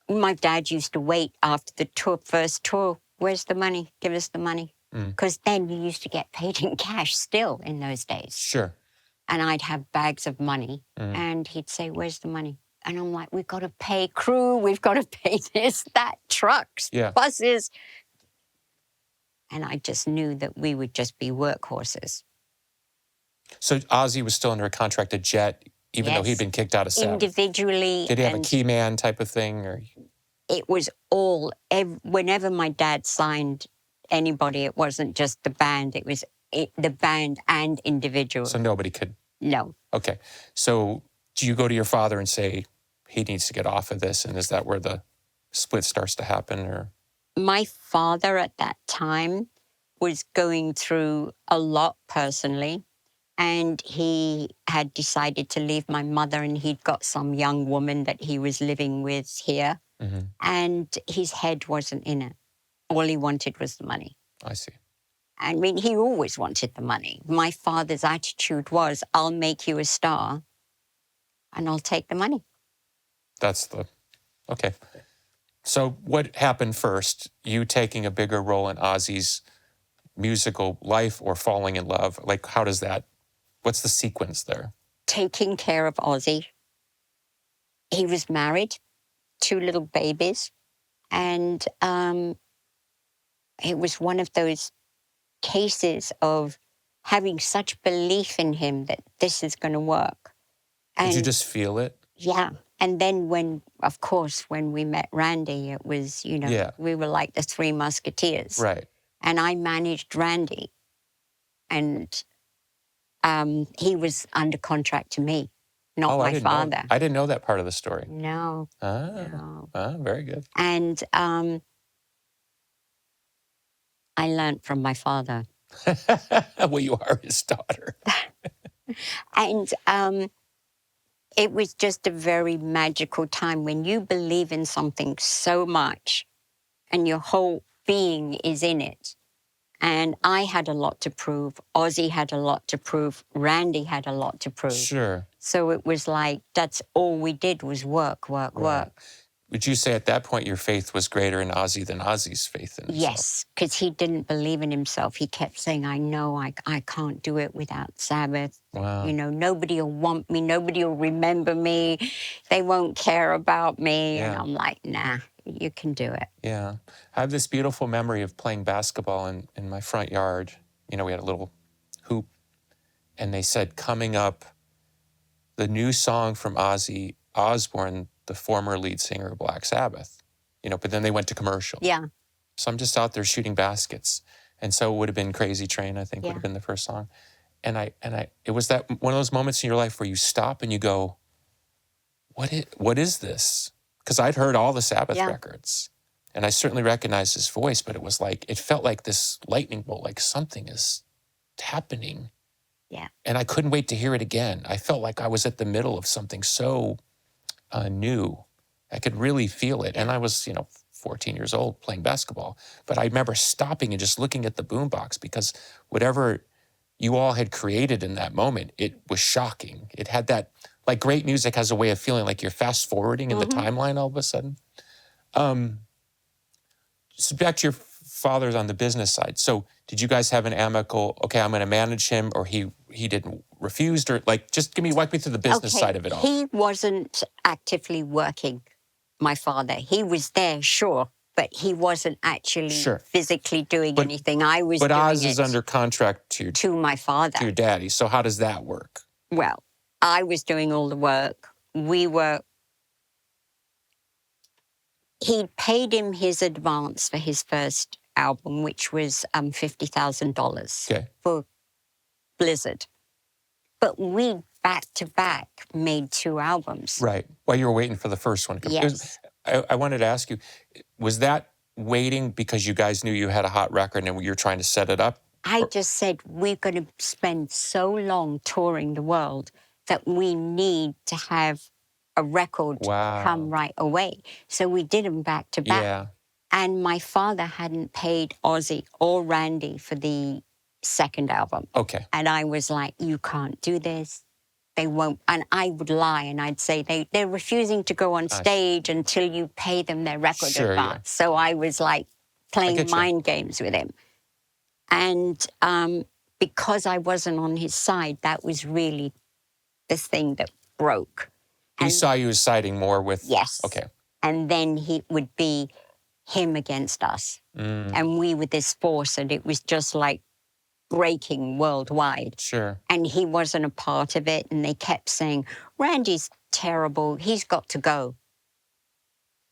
My dad used to wait after the first tour. Where's the money? Give us the money. Because then you used to get paid in cash still in those days. Sure. And I'd have bags of money, and he'd say, where's the money? And I'm like, we've got to pay crew, we've got to pay this, that, trucks, buses. And I just knew that we would just be workhorses. So Ozzy was still under a contract at Jet, even though he'd been kicked out of Sabbath? Individually. Did he have a key man type of thing? Or? It was all, whenever my dad signed anybody, it wasn't just the band, it was the band and individual. So nobody could? No. Okay. So do you go to your father and say, he needs to get off of this? And is that where the split starts to happen? Or My father at that time was going through a lot personally, and he had decided to leave my mother, and he'd got some young woman that he was living with here, and his head wasn't in it. All he wanted was the money. I see. I mean, he always wanted the money. My father's attitude was, I'll make you a star and I'll take the money. That's the, okay. So what happened first? You taking a bigger role in Ozzy's musical life or falling in love? Like, how does that, what's the sequence there? Taking care of Ozzy. He was married, 2 little babies, and it was one of those cases of having such belief in him that this is going to work. And Did you just feel it? yeah. And then when, of course, when we met Randy, it was, you know, we were like the 3 Musketeers. Right. And I managed Randy. And he was under contract to me, not my father. I didn't know that part of the story. No. No. Very good. And I learned from my father. Well, you are his daughter. And it was just a very magical time when you believe in something so much and your whole being is in it. And I had a lot to prove. Ozzy had a lot to prove. Randy had a lot to prove. Sure. So it was like, that's all we did was work. Would you say at that point your faith was greater in Ozzy than Ozzy's faith in himself? Yes, because he didn't believe in himself. He kept saying, I know I can't do it without Sabbath. Wow. You know, nobody will want me. Nobody will remember me. They won't care about me. Yeah. And I'm like, nah, you can do it. Yeah. I have this beautiful memory of playing basketball in my front yard. You know, we had a little hoop, and they said, coming up, the new song from Ozzy Osbourne, the former lead singer of Black Sabbath. You know, but then they went to commercial. Yeah. So I'm just out there shooting baskets. And so it would have been Crazy Train, I think, would have been the first song. And it was that one of those moments in your life where you stop and you go, what is this? Because I'd heard all the Sabbath records, and I certainly recognized his voice, but it was like, it felt like this lightning bolt, like something is happening. Yeah. And I couldn't wait to hear it again. I felt like I was at the middle of something so new. I could really feel it. And I was, 14 years old playing basketball. But I remember stopping and just looking at the boombox, because whatever you all had created in that moment, it was shocking. It had that, like great music has a way of feeling like you're fast forwarding in the timeline all of a sudden. So back to your father's on the business side. So did you guys have an amicable, okay, I'm going to manage him, or he didn't refused, or like, just walk me through the business side of it all. He wasn't actively working, my father. He was there, sure, but he wasn't actually physically doing anything. I was doing Oz it is under contract to my father. To your daddy. So how does that work? Well, I was doing all the work. He paid him his advance for his first album, which was $50,000 for Blizzard. But we back-to-back made 2 albums. Right. While you were waiting for the first one to come. Yes. I wanted to ask you, was that waiting because you guys knew you had a hot record and you were trying to set it up? I just said, we're going to spend so long touring the world that we need to have a record come right away. So we did them back-to-back. Yeah. And my father hadn't paid Ozzy or Randy for the second album. Okay. And I was like, you can't do this. They won't. And I would lie and I'd say they're refusing to go on stage until you pay them their record advance. Yeah. So I was like playing mind games with him. And because I wasn't on his side, that was really the thing that broke. He saw you as siding more with... Yes. Okay. And then he would be him against us. And we were this force, and it was just like breaking worldwide. Sure. And he wasn't a part of it, and they kept saying, Randy's terrible, he's got to go.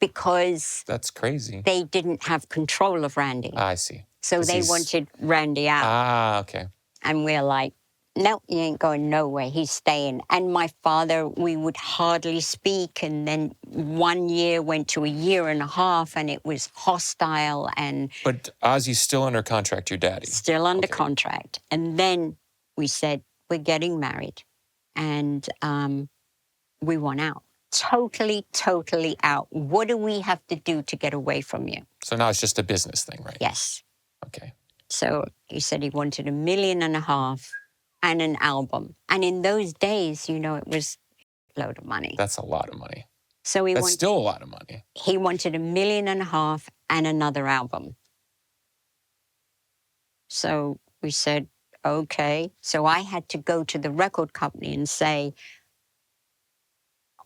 Because... That's crazy. They didn't have control of Randy. I see. So they wanted Randy out. Okay. And we're like, no, he ain't going nowhere. He's staying. And my father, we would hardly speak. And then 1 year went to a year and a half, and it was hostile and But Ozzy's still under contract, your daddy. still under Okay. contract. And then we said, we're getting married. And we want out. Totally, totally out. What do we have to do to get away from you? So now it's just a business thing, right? Yes. Okay. So he said he wanted $1.5 million and an album. And in those days, you know, it was a load of money. That's a lot of money. So That's still a lot of money. he wanted $1.5 million and another album. So we said, okay. So I had to go to the record company and say,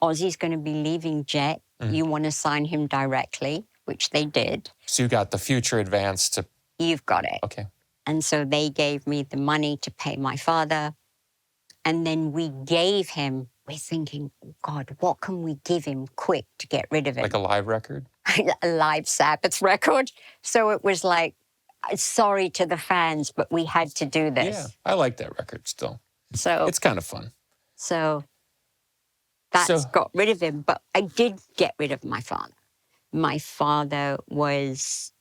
Ozzy's going to be leaving Jet. You want to sign him directly, which they did. So you got the future advance to... You've got it. Okay. And so they gave me the money to pay my father. And then we gave him, we're thinking, oh God, what can we give him quick to get rid of him? Like a live record? A live Sabbath record. So it was like, sorry to the fans, but we had to do this. Yeah, I like that record still. So it's kind of fun. So that's got rid of him. But I did get rid of my father. My father was...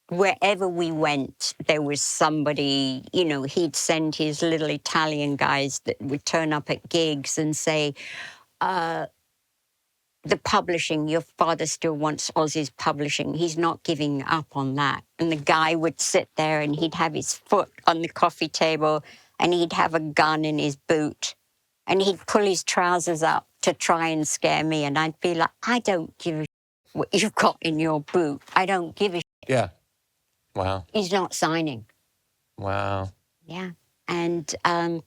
Wherever we went, there was somebody, you know, he'd send his little Italian guys that would turn up at gigs and say, the publishing, your father still wants Ozzy's publishing. He's not giving up on that. And the guy would sit there and he'd have his foot on the coffee table and he'd have a gun in his boot and he'd pull his trousers up to try and scare me. And I'd be like, I don't give a shit what you've got in your boot. I don't give a shit. Yeah. Wow. He's not signing. Wow. Yeah. And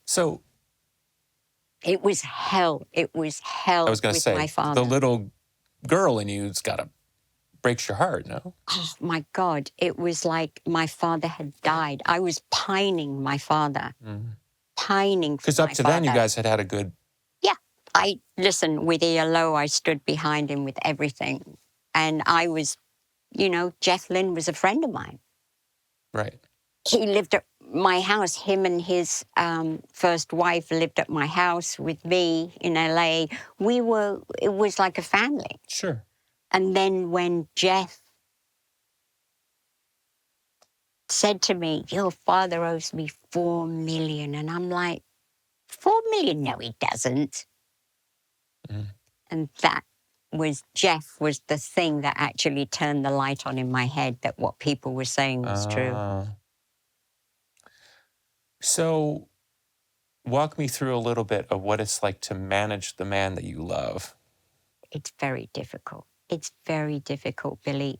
so it was hell. It was hell. I was going to say, my father. The little girl in you's got to breaks your heart, no? Oh, my God. It was like my father had died. I was pining my father. Pining for my father. Because up to then, you guys had a good... Yeah. Listen, with ELO, I stood behind him with everything. And I was, you know, Jeff Lynne was a friend of mine. Right. He lived at my house. Him and his first wife lived at my house with me in LA. It was like a family. Sure. And then when Jeff said to me, your father owes me $4 million. And I'm like, $4 million? No, he doesn't. And that was, Jeff was the thing that actually turned the light on in my head that what people were saying was true. So walk me through a little bit of what it's like to manage the man that you love. It's very difficult. It's very difficult, Billy.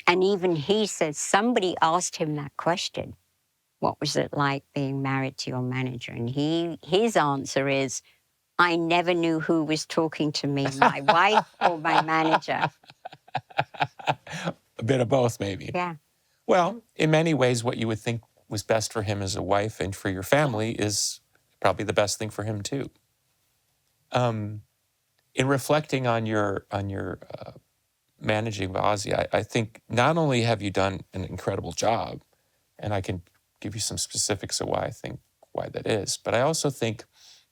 And even he says, somebody asked him that question. What was it like being married to your manager? And his answer is, I never knew who was talking to me, my wife or my manager. A bit of both, maybe. Yeah. Well, in many ways, what you would think was best for him as a wife and for your family is probably the best thing for him, too. In reflecting on your managing of Ozzy, I think not only have you done an incredible job, and I can give you some specifics of why that is, but I also think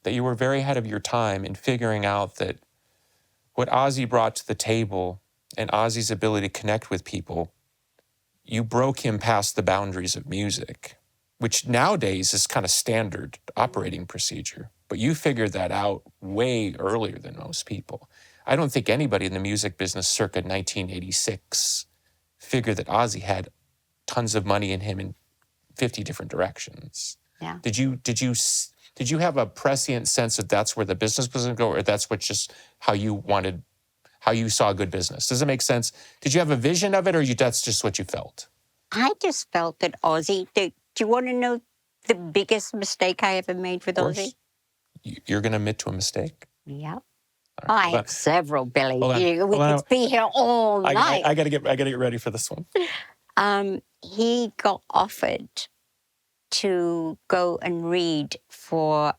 that you were very ahead of your time in figuring out that what Ozzy brought to the table and Ozzy's ability to connect with people, you broke him past the boundaries of music, which nowadays is kind of standard operating procedure. But you figured that out way earlier than most people. I don't think anybody in the music business circa 1986 figured that Ozzy had tons of money in him in 50 different directions. Yeah. Did you have a prescient sense that that's where the business was going to go, or that's what just how you saw a good business? Does it make sense? Did you have a vision of it, or that's just what you felt? I just felt that Ozzy, do you want to know the biggest mistake I ever made with Ozzy? You're going to admit to a mistake? Yep. Right, I had several, Billy. We on. could be here all night. I got to get ready for this one. He got offered to go and read for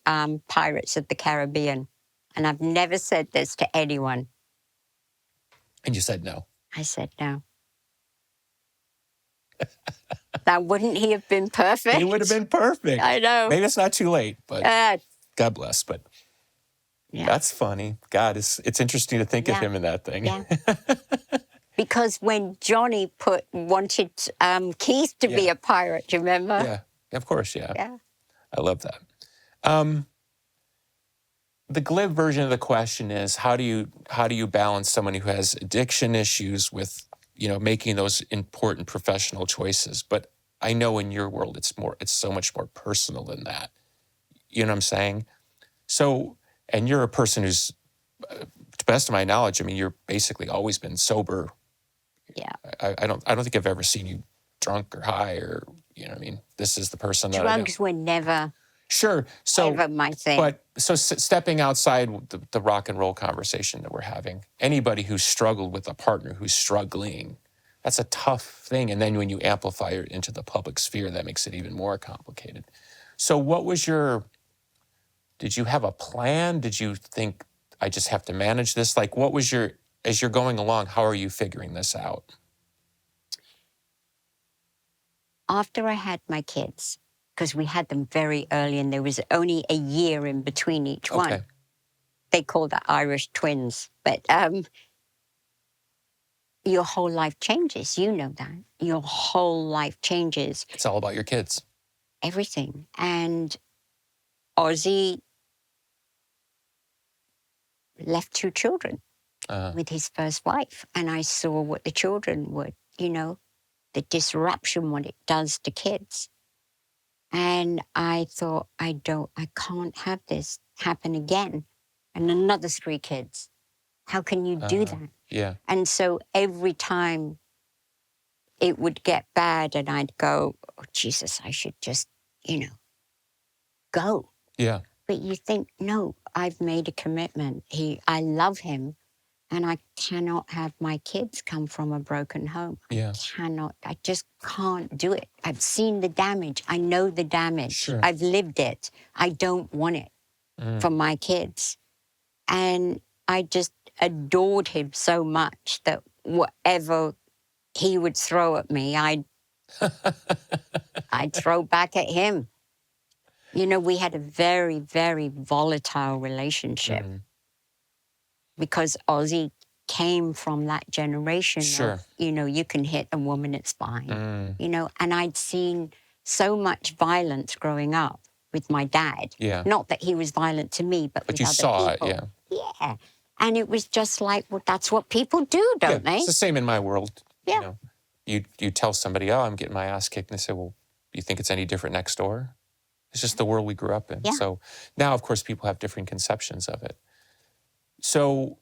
Pirates of the Caribbean. And I've never said this to anyone. And you said no. I said no. Now, wouldn't he have been perfect? He would have been perfect. I know. Maybe it's not too late, but God bless. But Yeah. that's funny. God, it's interesting to think of him in that thing. Yeah. Because when Johnny wanted Keith to be a pirate, do you remember? Yeah, of course, yeah. Yeah. I love that. The glib version of the question is, how do you balance someone who has addiction issues with, making those important professional choices? But I know in your world, it's so much more personal than that. You know what I'm saying? So, and you're a person who's, to the best of my knowledge, I mean, you're basically always been sober. Yeah. I don't think I've ever seen you drunk or high or, I mean, this is the person that I know. Drugs were never Sure. So, ever my thing. But stepping outside the rock and roll conversation that we're having, anybody who's struggled with a partner who's struggling, that's a tough thing. And then when you amplify it into the public sphere, that makes it even more complicated. So did you have a plan? Did you think, I just have to manage this? Like, as you're going along, how are you figuring this out? After I had my kids, because we had them very early and there was only a year in between each one. They call that Irish twins. But your whole life changes. You know that. Your whole life changes. It's all about your kids. Everything. And Ozzy left 2 children with his first wife. And I saw what the children would, the disruption, what it does to kids. And I thought, I can't have this happen again. And another 3 kids. How can you do that? Yeah. And so every time it would get bad and I'd go, oh, Jesus, I should just, go. Yeah. But you think, no, I've made a commitment. I love him. And I cannot have my kids come from a broken home. Yeah. I just can't do it. I've seen the damage. I know the damage. Sure. I've lived it. I don't want it for my kids. And I just adored him so much that whatever he would throw at me, I'd throw back at him. We had a very, very volatile relationship. Because Ozzy came from that generation of, you can hit a woman, it's fine. And I'd seen so much violence growing up with my dad. Yeah. Not that he was violent to me, but with you other saw people. it, yeah. Yeah. And it was just like, well, that's what people do, don't they? It's the same in my world. Yeah. You tell somebody, oh, I'm getting my ass kicked, and they say, well, do you think it's any different next door? It's just the world we grew up in. Yeah. So now, of course, people have different conceptions of it. So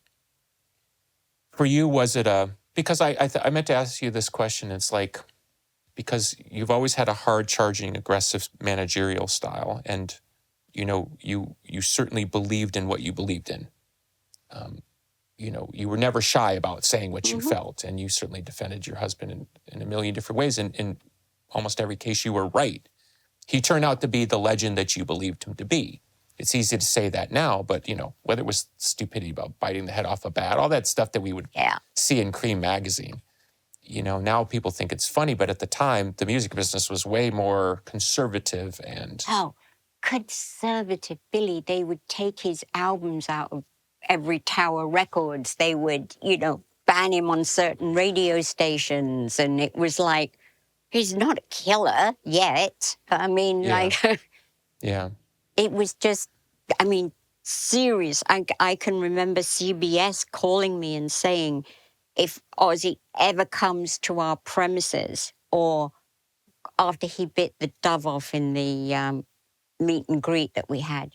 for you, was it because I meant to ask you this question, it's like, because you've always had a hard-charging, aggressive managerial style, and, you certainly believed in what you believed in. You were never shy about saying what you felt, and you certainly defended your husband in a million different ways. And in almost every case, you were right. He turned out to be the legend that you believed him to be. It's easy to say that now, but, whether it was stupidity about biting the head off a bat, all that stuff that we would see in Cream magazine, now people think it's funny, but at the time, the music business was way more conservative and... Oh, conservative, Billy. They would take his albums out of every Tower Records. They would, ban him on certain radio stations. And it was like, he's not a killer yet. I mean, Yeah. It was just, serious. I can remember CBS calling me and saying, if Ozzy ever comes to our premises, or after he bit the dove off in the meet and greet that we had,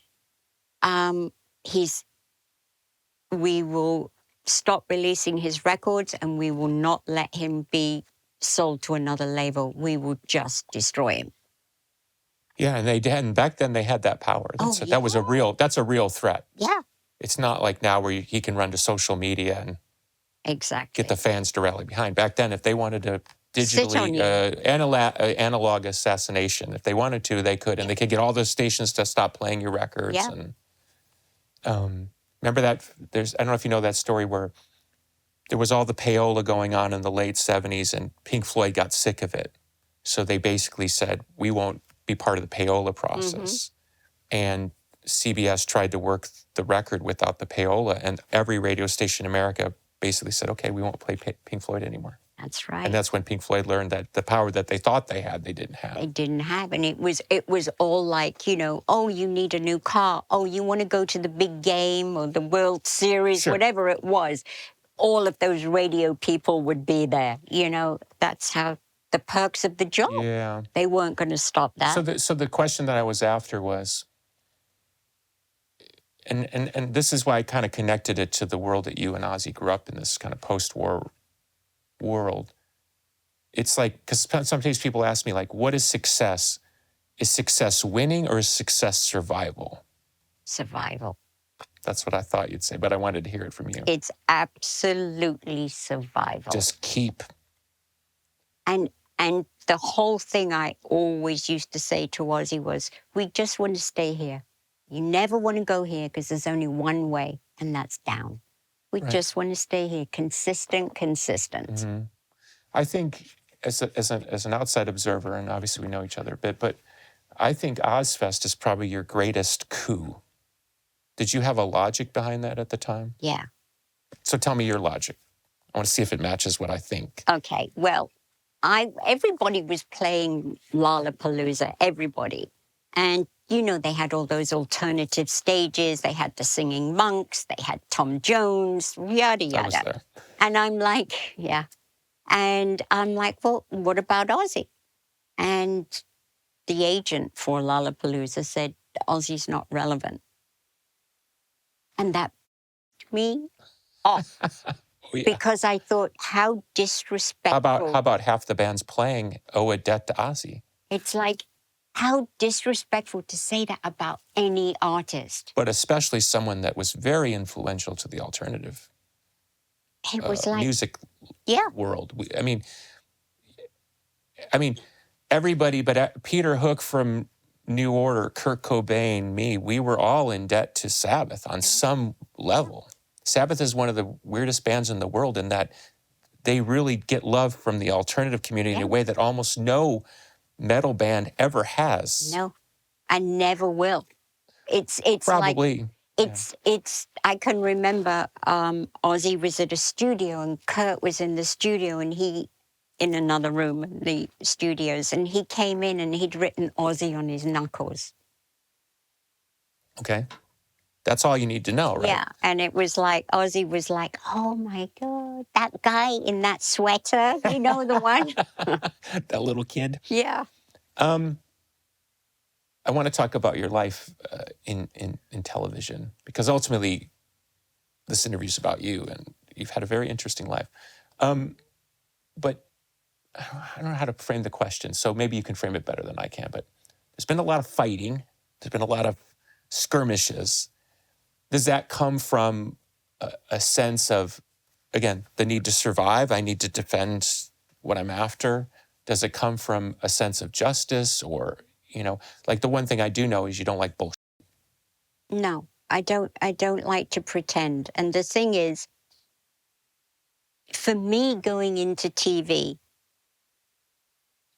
we will stop releasing his records and we will not let him be sold to another label. We will just destroy him. Yeah, and back then they had that power. That's a real threat. Yeah. It's not like now where he can run to social media and get the fans to rally behind. Back then, if they wanted to digitally analog assassination, if they wanted to, they could, and they could get all those stations to stop playing your records. Yeah. And remember that? I don't know if you know that story where there was all the payola going on in the late 70s, and Pink Floyd got sick of it. So they basically said, we won't be part of the payola process. And CBS tried to work the record without the payola, and every radio station in America basically said, okay, we won't play Pink Floyd anymore. That's right. And that's when Pink Floyd learned that the power that they thought they had, they didn't have. They didn't have, and it was all like, you know, oh, you need a new car. Oh, you want to go to the big game or the World Series, Sure. whatever it was. All of those radio people would be there. You know, that's how the perks of the job. Yeah. They weren't going to stop that. So the question that I was after was, and this is why I kind of connected it to the world that you and Ozzy grew up in, this kind of post-war world. It's like, because sometimes people ask me, like, what is success? Is success winning or is success survival? Survival. That's what I thought you'd say, but I wanted to hear it from you. It's absolutely survival. Just keep. And the whole thing I always used to say to Ozzy was, we just want to stay here. You never want to go here because there's only one way, and that's down. We just want to stay here. Consistent. Mm-hmm. I think as an outside observer, and obviously we know each other a bit, but I think Ozzfest is probably your greatest coup. Did you have a logic behind that at the time? Yeah. So tell me your logic. I want to see if it matches what I think. Okay, well, everybody was playing Lollapalooza, everybody. And, you know, they had all those alternative stages. They had the Singing Monks. They had Tom Jones, yada, yada. I was there. And I'm like, yeah. And I'm like, well, what about Ozzy? And the agent for Lollapalooza said, Ozzy's not relevant. And that pissed me off. Oh, yeah. Because I thought, how disrespectful. How about half the bands playing owe a debt to Ozzy? It's like, how disrespectful to say that about any artist. But especially someone that was very influential to the alternative It was like, music yeah. world. I mean, everybody but Peter Hook from New Order, Kurt Cobain, me, we were all in debt to Sabbath on some level. Sabbath is one of the weirdest bands in the world in that they really get love from the alternative community in a way that almost no metal band ever has. No, I never will. It's Probably. Like, it's, I can remember Ozzy was at a studio and Kurt was in the studio and he, in another room in the studios, and he came in and he'd written Ozzy on his knuckles. Okay. That's all you need to know, right? Yeah, and it was like, Ozzy was like, oh my God, that guy in that sweater, you know, the one? That little kid. Yeah. I want to talk about your life in television, because ultimately this interview is about you, and you've had a very interesting life. But I don't know how to frame the question, so maybe you can frame it better than I can. But there's been a lot of fighting. There's been a lot of skirmishes. Does that come from a sense of, again, the need to survive? I need to defend what I'm after. Does it come from a sense of justice, or, you know, like the one thing I do know is you don't like bullshit. No, I don't like to pretend. And the thing is, for me going into TV,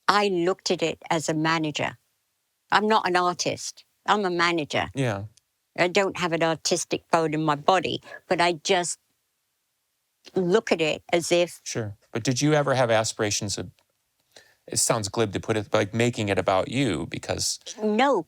I looked at it as a manager. I'm not an artist. I'm a manager. Yeah. I don't have an artistic bone in my body, but I just look at it as if... Sure. But did you ever have aspirations of, it sounds glib to put it, but like making it about you? Because... No,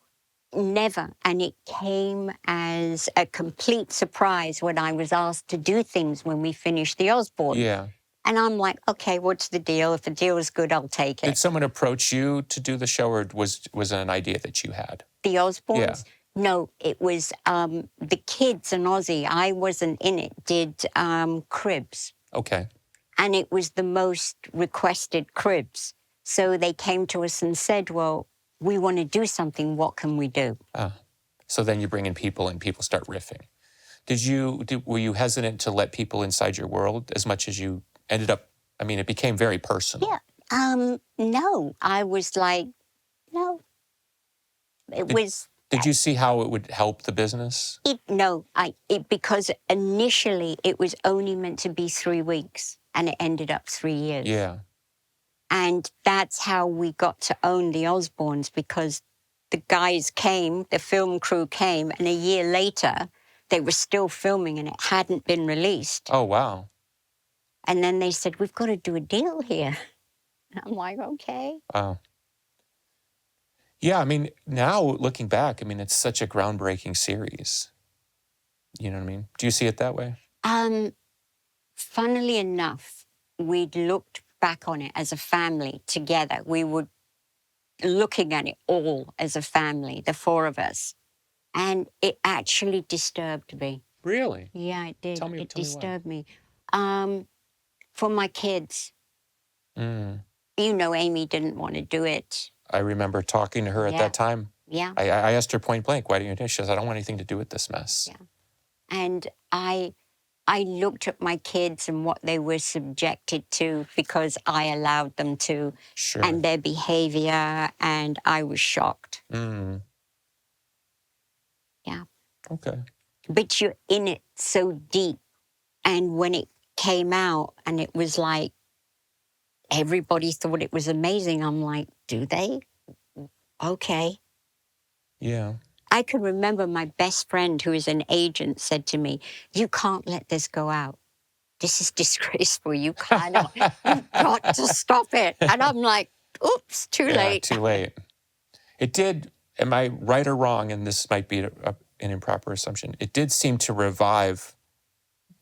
never. And it came as a complete surprise when I was asked to do things when we finished the Osbourne. Yeah. And I'm like, okay, what's the deal? If the deal is good, I'll take it. Did someone approach you to do the show, or was it an idea that you had? The Osbournes? Yeah. No, it was the kids and Ozzy. I wasn't in it. Did Cribs. Okay. And it was the most requested Cribs. So they came to us and said, well, we want to do something. What can we do? So then you bring in people and people start riffing. Were you hesitant to let people inside your world as much as you ended up? I mean, it became very personal. Yeah. No, I was like, no. Did you see how it would help the business? Because initially it was only meant to be 3 weeks and it ended up 3 years. Yeah. And that's how we got to own the Osbournes, because the guys came, the film crew came, and a year later, they were still filming and it hadn't been released. Oh, wow. And then they said, we've got to do a deal here. And I'm like, okay. Wow. Yeah, I mean, now looking back, I mean, it's such a groundbreaking series. You know what I mean? Do you see it that way? Funnily enough, we'd looked back on it as a family together. We were looking at it all as a family, the four of us. And it actually disturbed me. Really? Yeah, it did. Tell me It why. disturbed me. For my kids. Mm. You know, Amy didn't want to do it. I remember talking to her at Yeah. that time. Yeah. I asked her point blank, why don't you do it? She says, I don't want anything to do with this mess. Yeah. And I looked at my kids and what they were subjected to because I allowed them to, Sure. and their behavior, and I was shocked. Mm. Yeah. Okay. But you're in it so deep. And when it came out and it was like, everybody thought it was amazing, I'm like, do they? Okay. Yeah. I can remember my best friend, who is an agent, said to me, you can't let this go out. This is disgraceful. You cannot. You've got to stop it. And I'm like, oops, too late. Too late. It did, am I right or wrong, and this might be an improper assumption, it did seem to revive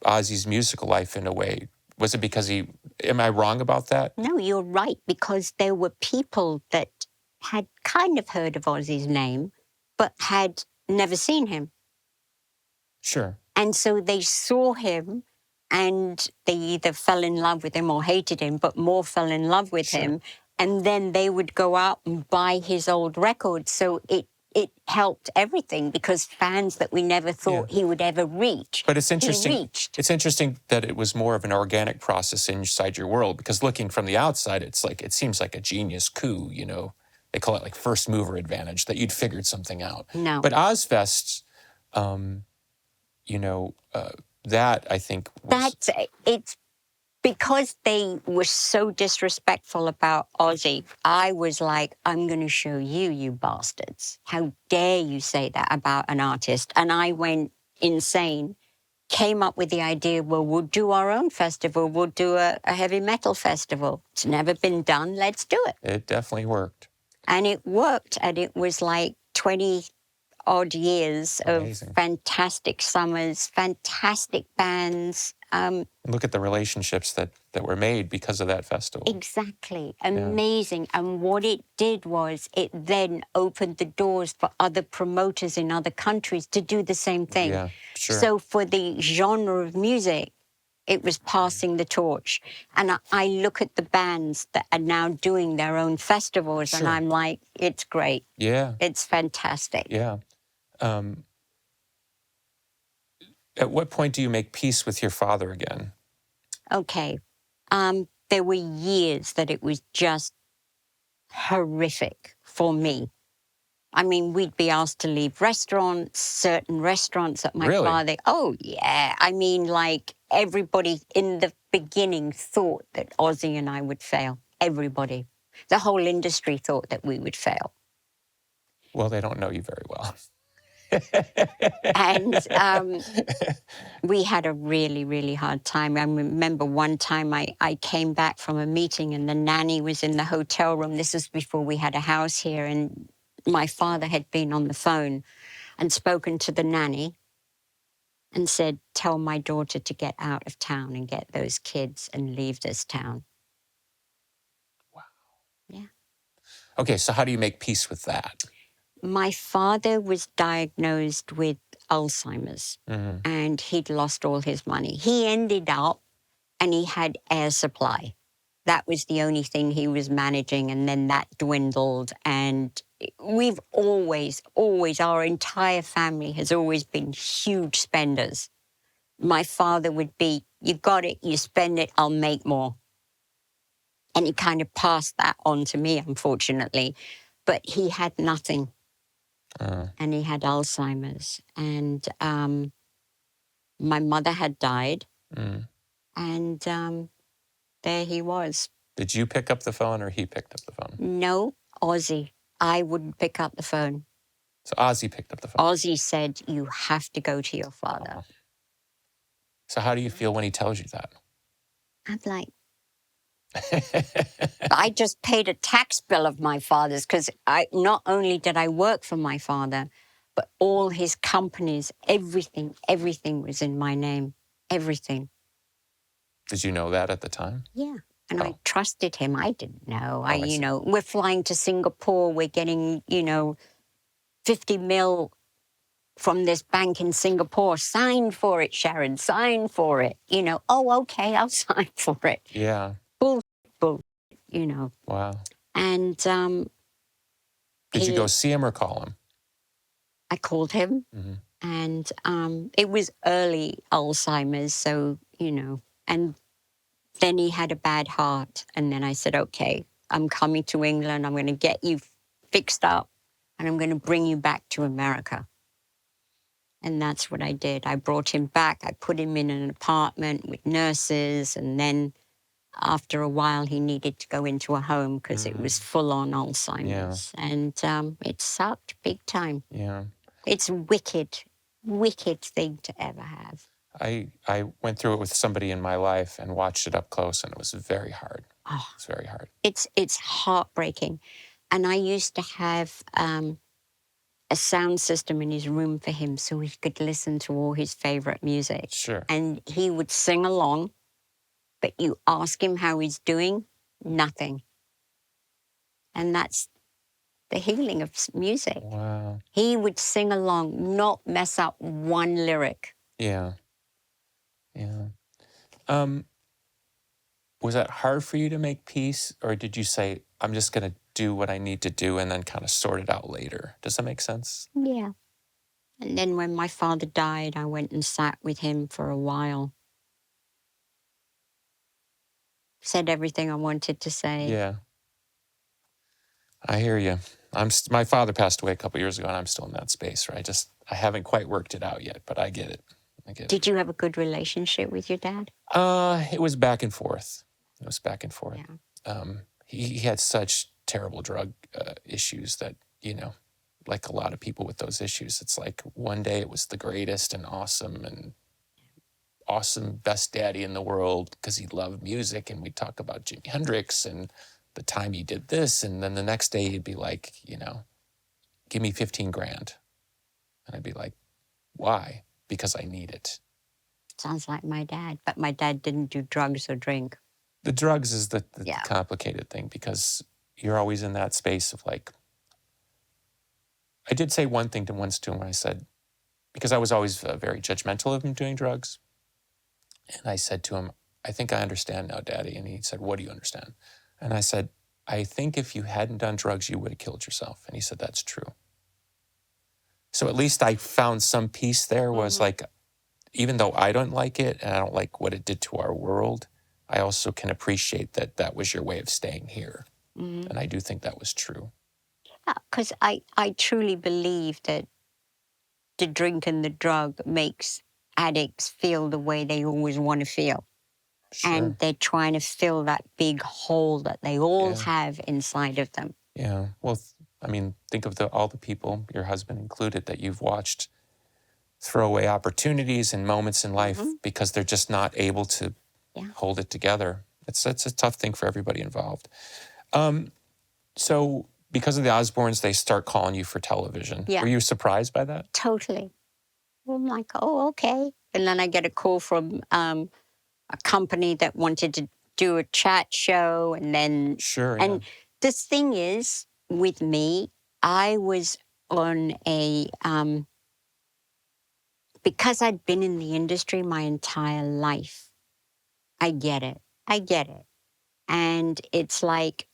Ozzy's musical life in a way. Was it because am I wrong about that? No, you're right, because there were people that had kind of heard of Ozzy's name, but had never seen him. Sure. And so they saw him and they either fell in love with him or hated him, but more fell in love with him. And then they would go out and buy his old records. So it helped everything, because fans that we never thought he would ever reach. But it's interesting. He reached. It's interesting that it was more of an organic process inside your world, because looking from the outside, it's like, it seems like a genius coup, you know. They call it like first mover advantage, that you'd figured something out. No. But Ozzfest, you know, that I think was... It's because they were so disrespectful about Ozzy. I was like, I'm going to show you, you bastards. How dare you say that about an artist? And I went insane, came up with the idea, well, we'll do our own festival. We'll do a heavy metal festival. It's never been done. Let's do it. It definitely worked. And it worked. And it was like 20-odd years Amazing. Of fantastic summers, fantastic bands. Look at the relationships that were made because of that festival. Exactly. Amazing. And what it did was it then opened the doors for other promoters in other countries to do the same thing. Yeah, sure. So for the genre of music, it was passing the torch. And I look at the bands that are now doing their own festivals, and I'm like, it's great. Yeah. It's fantastic. Yeah. At what point do you make peace with your father again? Okay. There were years that it was just horrific for me. I mean, we'd be asked to leave restaurants, certain restaurants that my father... Oh, yeah. I mean, like, everybody in the beginning thought that Ozzy and I would fail. Everybody. The whole industry thought that we would fail. Well, they don't know you very well. And we had a really, really hard time. I remember one time I came back from a meeting and the nanny was in the hotel room. This was before we had a house here. And my father had been on the phone and spoken to the nanny and said, tell my daughter to get out of town and get those kids and leave this town. Wow. Yeah. Okay, so how do you make peace with that? My father was diagnosed with Alzheimer's, and he'd lost all his money. He ended up, and he had air supply. That was the only thing he was managing, and then that dwindled. And we've always, our entire family has always been huge spenders. My father would be, you got it, you spend it, I'll make more. And he kind of passed that on to me, unfortunately. But he had nothing. And he had Alzheimer's. And my mother had died. And there he was. Did you pick up the phone or he picked up the phone? No, Ozzy. I wouldn't pick up the phone. So Ozzy picked up the phone. Ozzy said, you have to go to your father. Oh. So how do you feel when he tells you that? I'm like, I just paid a tax bill of my father's because not only did I work for my father, but all his companies, everything was in my name. Everything. Did you know that at the time? Yeah. And I Oh. trusted him. I didn't know. I see. We're flying to Singapore. We're getting, 50 mil from this bank in Singapore. Sign for it, Sharon. Sign for it. Oh, okay, I'll sign for it. Yeah. Bull, Wow. And Did you go see him or call him? I called him, Mm-hmm. and it was early Alzheimer's, so, and then he had a bad heart. And then I said, okay, I'm coming to England. I'm going to get you fixed up, and I'm going to bring you back to America. And that's what I did. I brought him back. I put him in an apartment with nurses, and then after a while, he needed to go into a home because it was full-on Alzheimer's. Yeah. And it sucked big time. Yeah. It's wicked thing to ever have. I went through it with somebody in my life and watched it up close, and it was very hard. Oh, it's very hard. It's heartbreaking. And I used to have a sound system in his room for him so he could listen to all his favorite music. Sure. And he would sing along, but you ask him how he's doing, nothing. And that's the healing of music. Wow. He would sing along, not mess up one lyric. Yeah. Yeah. Was that hard for you to make peace, or did you say, I'm just going to do what I need to do and then kind of sort it out later? Does that make sense? Yeah. And then when my father died, I went and sat with him for a while. Said everything I wanted to say. Yeah. I hear you. My father passed away a couple years ago, and I'm still in that space, right? I haven't quite worked it out yet, but I get it. Did you have a good relationship with your dad? It was back and forth. Yeah. He had such terrible drug issues that, like a lot of people with those issues, it's like one day it was the greatest and awesome best daddy in the world because he loved music, and we'd talk about Jimi Hendrix and the time he did this, and then the next day he'd be like, give me 15 grand. And I'd be like, why? Because I need it. Sounds like my dad, but my dad didn't do drugs or drink. The drugs is the complicated thing, because you're always in that space of like, I did say one thing once to him when I said, because I was always very judgmental of him doing drugs. And I said to him, I think I understand now, Daddy. And he said, what do you understand? And I said, I think if you hadn't done drugs, you would have killed yourself. And he said, that's true. So at least I found some peace there, was like, even though I don't like it and I don't like what it did to our world, I also can appreciate that that was your way of staying here. And I do think that was true. Yeah, because I truly believe that the drink and the drug makes addicts feel the way they always want to feel. Sure. And they're trying to fill that big hole that they all have inside of them. Yeah. Well, think of all the people, your husband included, that you've watched throw away opportunities and moments in life because they're just not able to hold it together. It's a tough thing for everybody involved. So because of the Osbournes, they start calling you for television. Yeah. Were you surprised by that? Totally. I'm like, oh, okay. And then I get a call from a company that wanted to do a chat show, and then... Sure, And the thing is, with me, I was on a... because I'd been in the industry my entire life, I get it. And it's like,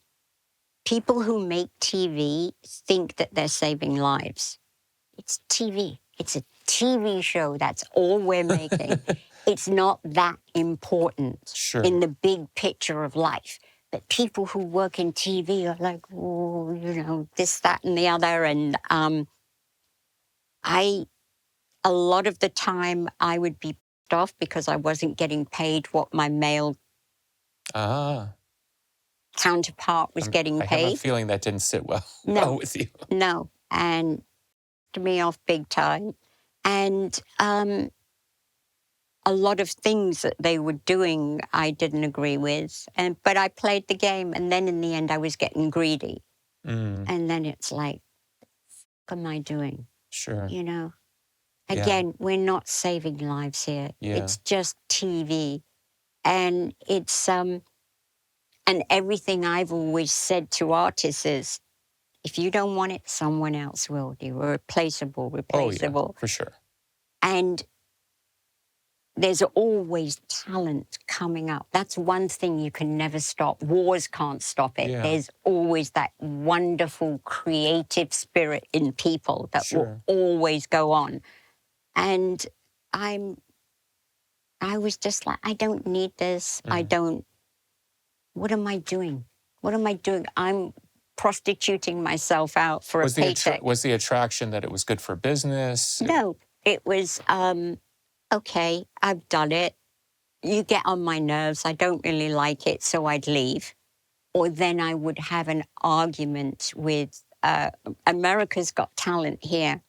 people who make TV think that they're saving lives. It's TV. It's a TV show. That's all we're making. It's not that important in the big picture of life. But people who work in TV are like, oh, this, that, and the other. And a lot of the time, I would be pissed off because I wasn't getting paid what my male counterpart was getting I have a paid. feeling that didn't sit well, No. well with you. No, and to me off big time. And a lot of things that they were doing I didn't agree with. But I played the game, and then in the end I was getting greedy. And then it's like, what am I doing? Sure. You know? Yeah. Again, we're not saving lives here. Yeah. It's just TV. And it's and everything I've always said to artists is, if you don't want it, someone else will. You're replaceable. Oh, yeah, for sure. And there's always talent coming up. That's one thing you can never stop. Wars can't stop it. Yeah. There's always that wonderful creative spirit in people that will always go on. And I was just like, I don't need this. What am I doing? What am I doing? I'm prostituting myself out for a paycheck. Was the attraction that it was good for business? No, it was, okay, I've done it. You get on my nerves. I don't really like it, so I'd leave. Or then I would have an argument with America's Got Talent here.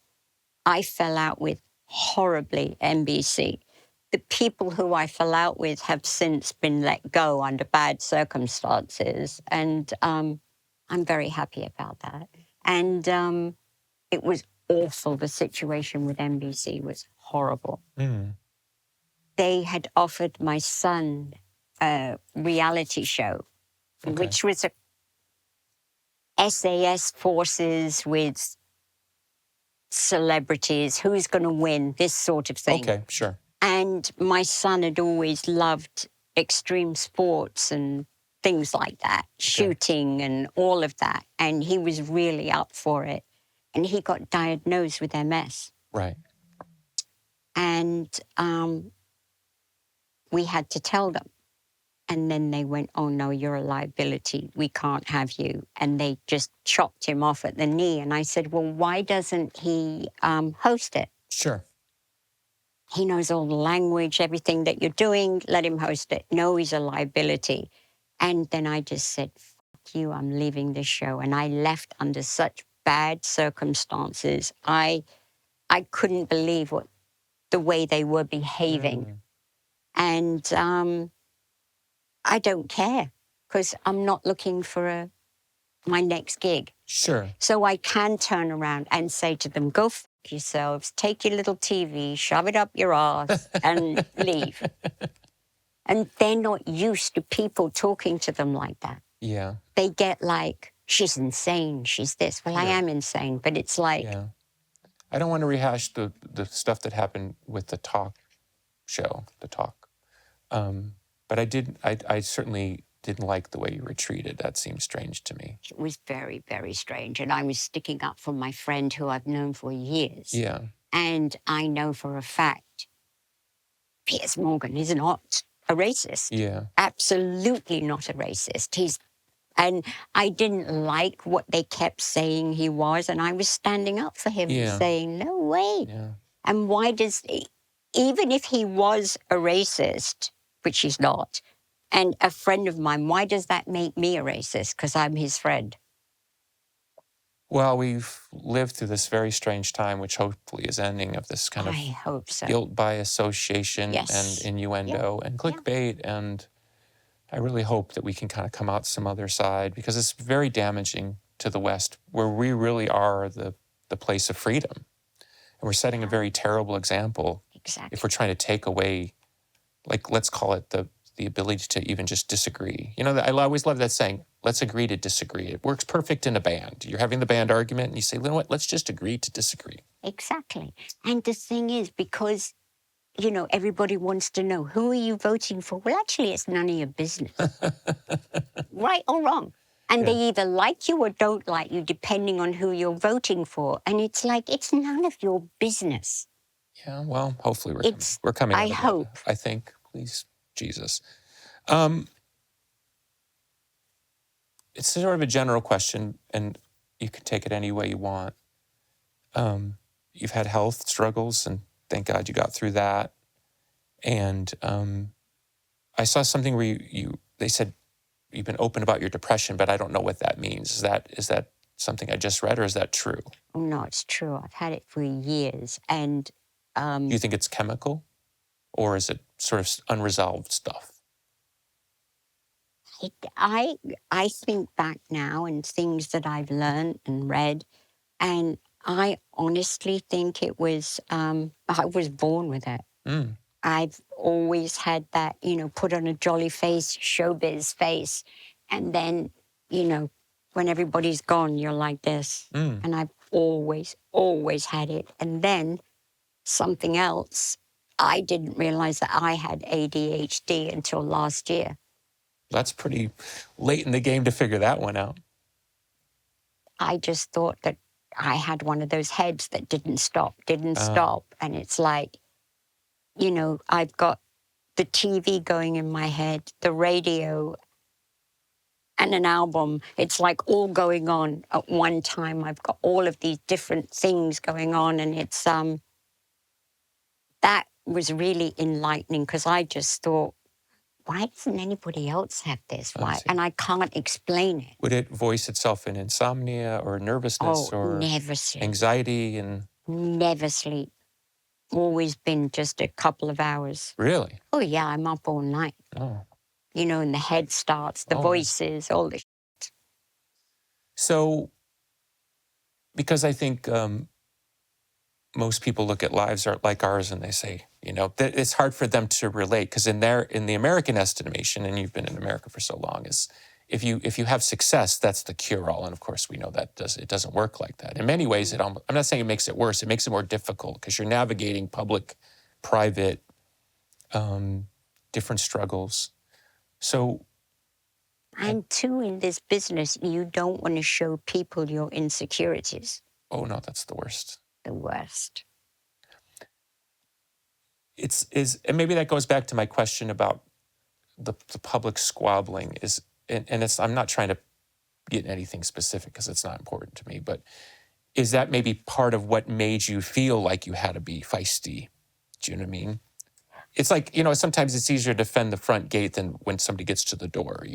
I fell out with horribly, NBC. The people who I fell out with have since been let go under bad circumstances, and I'm very happy about that. And it was awful. The situation with NBC was horrible. They had offered my son a reality show, which was a SAS forces with celebrities, who's going to win, this sort of thing. Okay, sure. And my son had always loved extreme sports and things like that, shooting and all of that. And he was really up for it. And he got diagnosed with MS. Right. And we had to tell them. And then they went, oh, no, you're a liability. We can't have you. And they just chopped him off at the knee. And I said, well, why doesn't he host it? Sure. He knows all the language, everything that you're doing. Let him host it. No, he's a liability. And then I just said, fuck you, I'm leaving this show. And I left under such bad circumstances. I couldn't believe the way they were behaving. And I don't care, because I'm not looking for my next gig. Sure. So I can turn around and say to them, go f*** yourselves, take your little TV, shove it up your ass, and leave. And they're not used to people talking to them like that. Yeah. They get like, she's insane, she's this. Well, I am insane, but it's like... Yeah. I don't want to rehash the stuff that happened with the talk show, The Talk. But I certainly didn't like the way you were treated. That seemed strange to me. It was very, very strange. And I was sticking up for my friend who I've known for years. Yeah. And I know for a fact, Piers Morgan is not a racist. Yeah. Absolutely not a racist. And I didn't like what they kept saying he was, and I was standing up for him, saying, no way. Yeah. And why even if he was a racist, which he's not, and a friend of mine, why does that make me a racist? Because I'm his friend. Well, we've lived through this very strange time, which hopefully is ending, of this kind of I hope so. guilt by association and innuendo and clickbait. And I really hope that we can kind of come out some other side, because it's very damaging to the West, where we really are the place of freedom. And we're setting a very terrible example if we're trying to take away, like, let's call it the ability to even just disagree. You know, I always love that saying, let's agree to disagree. It works perfect in a band. You're having the band argument and you say, you know what, let's just agree to disagree. Exactly. And the thing is, because, you know, everybody wants to know, who are you voting for? Well, actually, it's none of your business. Right or wrong. And they either like you or don't like you, depending on who you're voting for. And it's like, it's none of your business. Yeah, well, hopefully we're coming out of it. I hope. I think, please, Jesus. It's sort of a general question, and you can take it any way you want. You've had health struggles, and thank God you got through that. And I saw something where they said you've been open about your depression, but I don't know what that means. Is that something I just read, or is that true? No, it's true. I've had it for years. And Do you think it's chemical, or is it sort of unresolved stuff? I think back now and things that I've learned and read, and I honestly think it was, I was born with it. Mm. I've always had that, put on a jolly face, showbiz face. And then, when everybody's gone, you're like this. Mm. And I've always had it. And then something else, I didn't realize that I had ADHD until last year. That's pretty late in the game to figure that one out. I just thought that I had one of those heads that didn't stop. And it's like, I've got the TV going in my head, the radio, and an album. It's like all going on at one time. I've got all of these different things going on, and it's that was really enlightening because I just thought, why doesn't anybody else have this? Why? And I can't explain it. Would it voice itself in insomnia or nervousness or never sleep. Anxiety and never sleep? Always been just a couple of hours. Really? Oh yeah, I'm up all night. Oh. And the head starts, the voices, all the shit. So, because I think most people look at lives like ours and they say, it's hard for them to relate because in the American estimation, and you've been in America for so long, is if you have success, that's the cure-all. And of course, we know that it doesn't work like that. In many ways, I'm not saying it makes it worse. It makes it more difficult because you're navigating public, private, different struggles. So. And too, in this business, you don't want to show people your insecurities. Oh no, that's the worst. The worst. And maybe that goes back to my question about the public squabbling I'm not trying to get anything specific because it's not important to me, but is that maybe part of what made you feel like you had to be feisty? Do you know what I mean? It's like, sometimes it's easier to defend the front gate than when somebody gets to the door,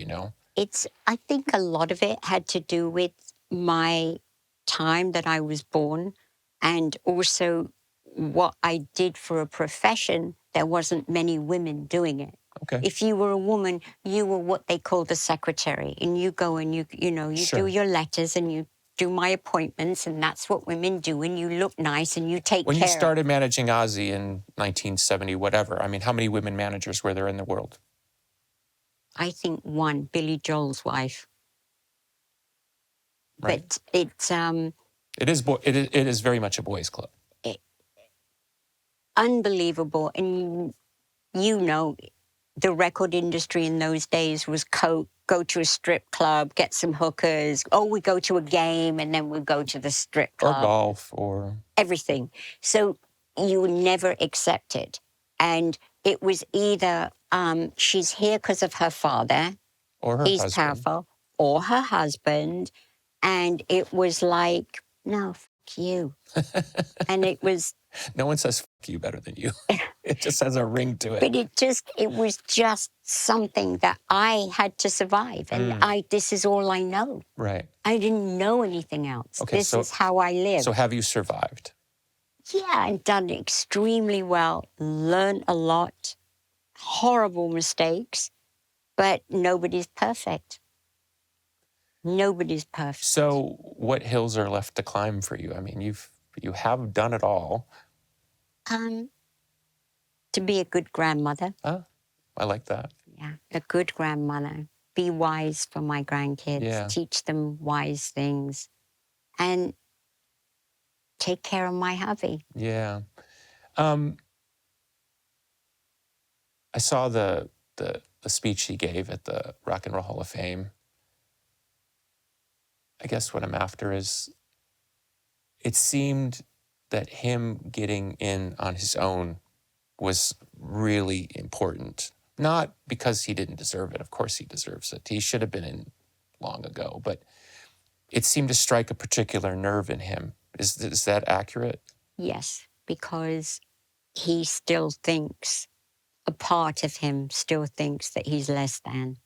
I think a lot of it had to do with my time that I was born and also what I did for a profession. There wasn't many women doing it. Okay. If you were a woman, you were what they call the secretary, and you go and you Sure. do your letters and you do my appointments, and that's what women do, and you look nice and you take care. When you started managing Ozzy in 1970, whatever, I mean, how many women managers were there in the world? I think one, Billy Joel's wife. Right. But it's it is very much a boys' club. Unbelievable. And the record industry in those days was go to a strip club, get some hookers. Oh, we go to a game and then we go to the strip club. Or golf or everything. So you were never accepted. And it was either she's here because of her father, or her he's husband. powerful, or her husband. And it was like, no, fuck you. And it was... No one says fuck you better than you. It just has a ring to it. But it was just something that I had to survive. And this is all I know. Right. I didn't know anything else. Okay, this is how I live. So have you survived? Yeah, and done extremely well, learned a lot, horrible mistakes, but nobody's perfect. Nobody's perfect. So what hills are left to climb for you? I mean, you have done it all. To be a good grandmother. Oh, I like that. Yeah, a good grandmother. Be wise for my grandkids. Yeah. Teach them wise things. And take care of my hubby. Yeah. I saw the speech he gave at the Rock and Roll Hall of Fame. I guess what I'm after is, it seemed that him getting in on his own was really important. Not because he didn't deserve it. Of course he deserves it. He should have been in long ago. But it seemed to strike a particular nerve in him. Is that accurate? Yes, because he still thinks, a part of him still thinks that he's less than.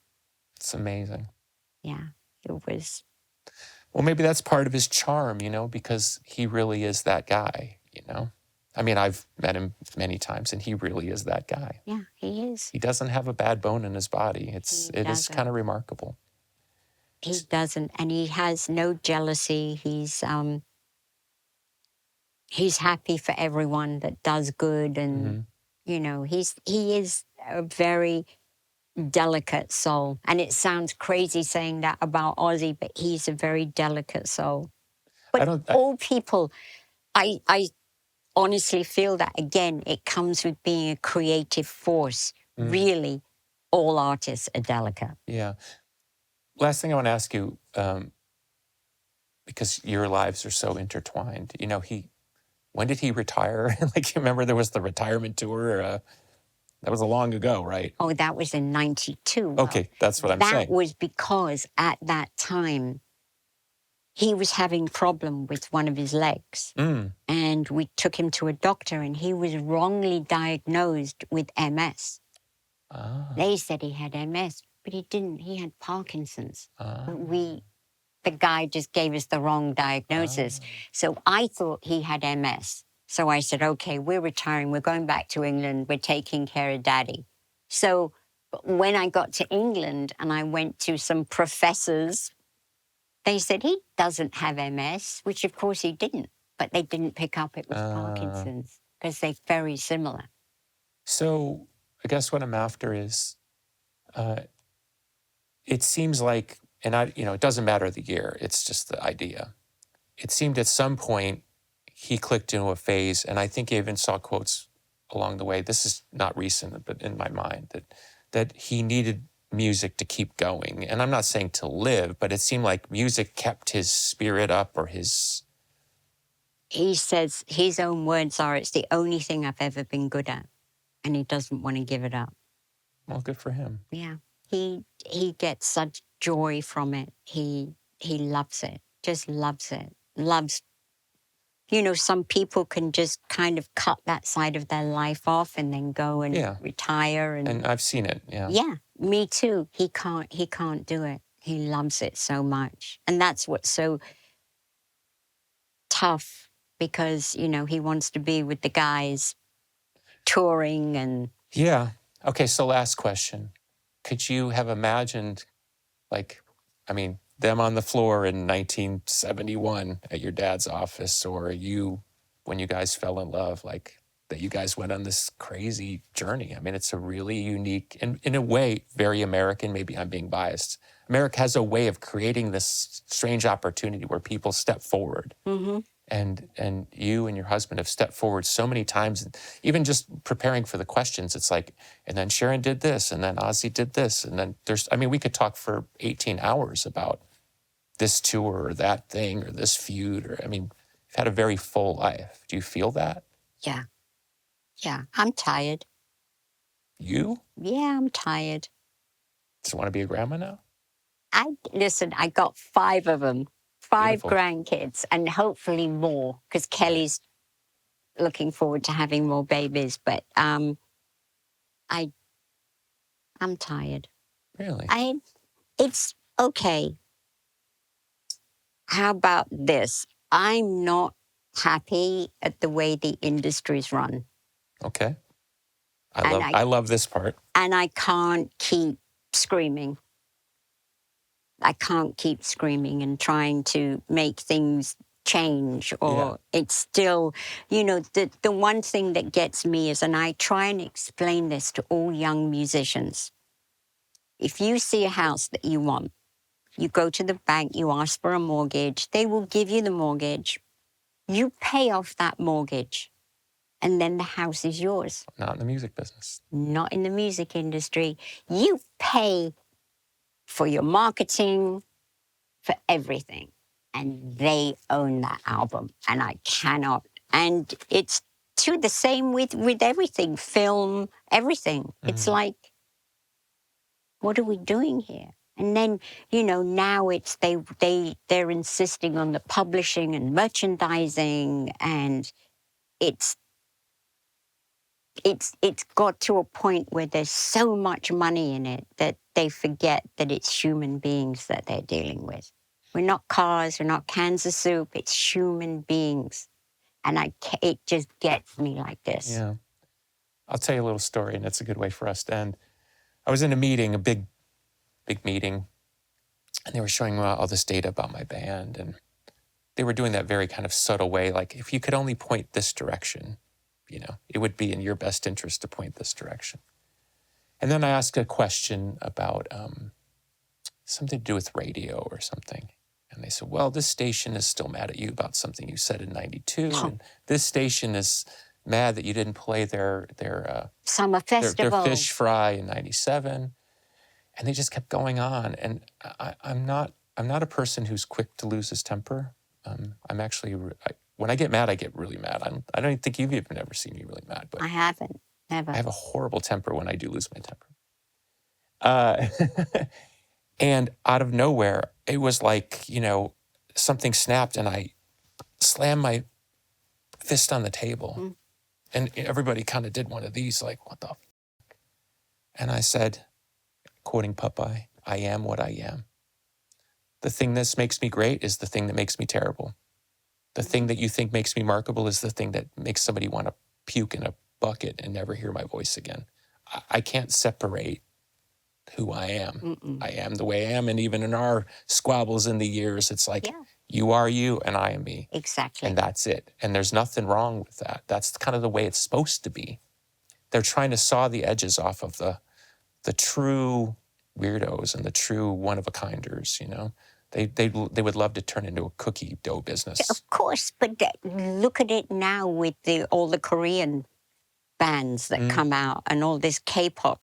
It's amazing. Yeah, it was. Well, maybe that's part of his charm, because he really is that guy, I mean, I've met him many times, and he really is that guy. Yeah, he is. He doesn't have a bad bone in his body. It is kind of remarkable. He doesn't, and he has no jealousy. He's happy for everyone that does good, and he is a very delicate soul. And it sounds crazy saying that about Ozzy, but he's a very delicate soul. But all people, I honestly feel that, again, it comes with being a creative force. Really, all artists are delicate. Yeah. Last thing I want to ask you, because your lives are so intertwined, when did he retire? Like, you remember there was the retirement tour? That was a long ago, right? Oh, that was in 92. Okay, that's what I'm saying. That was because at that time, he was having a problem with one of his legs. And we took him to a doctor, and he was wrongly diagnosed with MS. They said he had MS, but he didn't. He had Parkinson's. The guy just gave us the wrong diagnosis. So I thought he had MS. So I said, okay, we're retiring. We're going back to England. We're taking care of Daddy. So when I got to England and I went to some professors, they said he doesn't have MS, which of course he didn't. But they didn't pick up it was Parkinson's because they're very similar. So I guess what I'm after is, it seems like, and it doesn't matter the year, it's just the idea. It seemed at some point he clicked into a phase, and I think I even saw quotes along the way. This is not recent, but in my mind, that he needed music to keep going. And I'm not saying to live, but it seemed like music kept his spirit up, or his... He says his own words are, it's the only thing I've ever been good at. And he doesn't want to give it up. Well, good for him. Yeah. He gets such joy from it. He loves it. Just loves it. Loves, some people can just kind of cut that side of their life off and then go and retire. And I've seen it, yeah. Yeah, me too. He can't do it. He loves it so much. And that's what's so tough, because, he wants to be with the guys touring and... Yeah. Okay, so last question. Could you have imagined, them on the floor in 1971 at your dad's office, or you, when you guys fell in love, that you guys went on this crazy journey? I mean, it's a really unique, and in a way, very American. Maybe I'm being biased. America has a way of creating this strange opportunity where people step forward. Mm-hmm. And you and your husband have stepped forward so many times. And even just preparing for the questions, it's like, and then Sharon did this, and then Ozzy did this, and then we could talk for 18 hours about this tour or that thing or this feud, you've had a very full life. Do you feel that? Yeah. Yeah, I'm tired. You? Yeah, I'm tired. Just want to be a grandma now? Listen, I got 5 of them. 5 Beautiful. grandkids, and hopefully more, because Kelly's looking forward to having more babies. But I'm tired. Really? It's okay. How about this? I'm not happy at the way the industry's run. Okay. I love this part. And I can't keep screaming. I can't keep screaming and trying to make things change, or it's still, the one thing that gets me is, and I try and explain this to all young musicians. If you see a house that you want, you go to the bank, you ask for a mortgage, they will give you the mortgage. You pay off that mortgage, and then the house is yours. Not in the music business. Not in the music industry. You pay for your marketing, for everything. And they own that album. And I cannot. And it's the same with everything, film, everything. Mm-hmm. It's like, what are we doing here? And then, now it's they're insisting on the publishing and merchandising, and it's it's got to a point where there's so much money in it that they forget that it's human beings that they're dealing with. We're not cars, we're not cans of soup, it's human beings. And it just gets me like this. Yeah. I'll tell you a little story, and it's a good way for us to end. I was in a meeting, a big meeting, and they were showing me all this data about my band, and they were doing that very kind of subtle way, like, if you could only point this direction, you know, it would be in your best interest to point this direction. And then I asked a question about something to do with radio or something. And they said, well, this station is still mad at you about something you said in 92. And this station is mad that you didn't play their Summer Festival, their fish fry in 97. And they just kept going on. And I'm not a person who's quick to lose his temper. I'm actually, when I get mad, I get really mad. I don't think you've even ever seen me really mad. But I haven't, never. I have a horrible temper when I do lose my temper. And out of nowhere, it was like, you know, something snapped and I slammed my fist on the table. Mm. And everybody kind of did one of these, like, what the f-? And I said, quoting Popeye, I am what I am. The thing that makes me great is the thing that makes me terrible. The thing that you think makes me remarkable is the thing that makes somebody want to puke in a bucket and never hear my voice again. I can't separate who I am. Mm-mm. I am the way I am. And even in our squabbles in the years, it's like, you are you and I am me. Exactly. And that's it. And there's nothing wrong with that. That's kind of the way it's supposed to be. They're trying to saw the edges off of the true weirdos and the true one-of-a-kinders, you know? They would love to turn into a cookie dough business. Of course, but look at it now with all the Korean bands that come out and all this K-pop.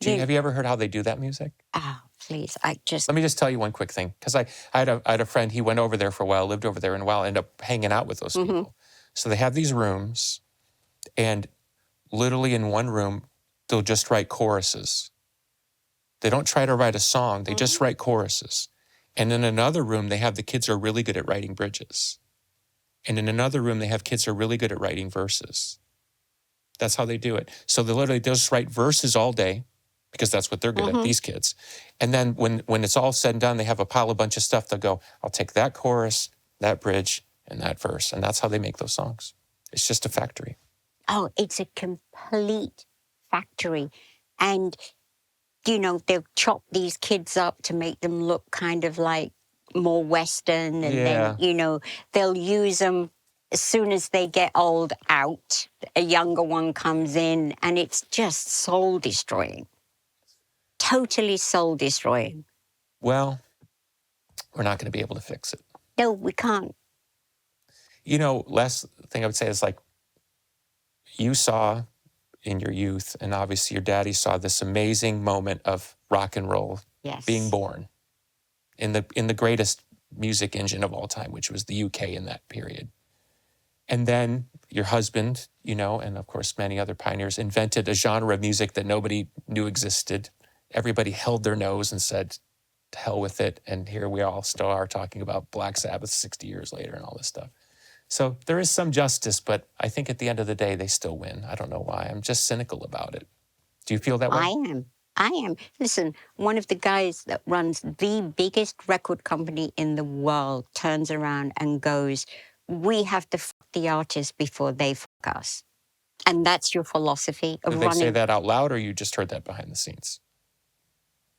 Gene, have you ever heard how they do that music? Oh, please, Let me just tell you one quick thing, because I had a friend, he went over there for a while, lived over there in a while, ended up hanging out with those people. So they have these rooms, and literally in one room, they'll just write choruses. They don't try to write a song, they just write choruses. And in another room, they have the kids who are really good at writing bridges. And in another room, they have kids who are really good at writing verses. That's how they do it. So they'll just write verses all day, because that's what they're good at, these kids. And then when it's all said and done, they have a bunch of stuff. They'll go, I'll take that chorus, that bridge, and that verse. And that's how they make those songs. It's just a factory. Oh, it's a complete factory. And, you know, they'll chop these kids up to make them look kind of like more Western. And then, you know, they'll use them as soon as they get old out. A younger one comes in, and it's just soul-destroying. Totally soul-destroying. Well, we're not going to be able to fix it. No, we can't. You know, last thing I would say is, like, you saw in your youth, and obviously your daddy saw this amazing moment of rock and roll being born in the greatest music engine of all time, which was the UK in that period. And then your husband, you know, and of course many other pioneers invented a genre of music that nobody knew existed. Everybody held their nose and said, to hell with it. And here we all still are talking about Black Sabbath 60 years later and all this stuff. So there is some justice, but I think at the end of the day, they still win. I don't know why. I'm just cynical about it. Do you feel that way? I am. Listen, one of the guys that runs the biggest record company in the world turns around and goes, we have to fuck the artists before they fuck us. And that's your philosophy of running. Did they say that out loud, or you just heard that behind the scenes?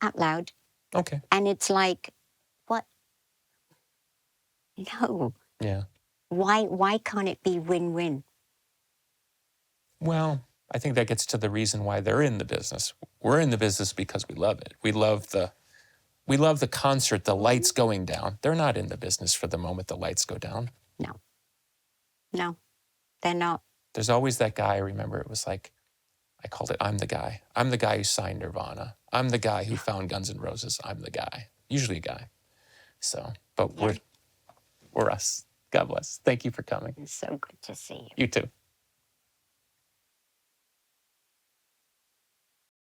Out loud. Okay. And it's like, what? No. Yeah. Why can't it be win-win? Well, I think that gets to the reason why they're in the business. We're in the business because we love it. We love the concert, the lights going down. They're not in the business for the moment the lights go down. No, they're not. There's always that guy, I remember, it was like, I called it, I'm the guy. I'm the guy who signed Nirvana. I'm the guy who found Guns N' Roses. I'm the guy. Usually a guy. So, but we're us. God bless. Thank you for coming. It's so good to see you. You too.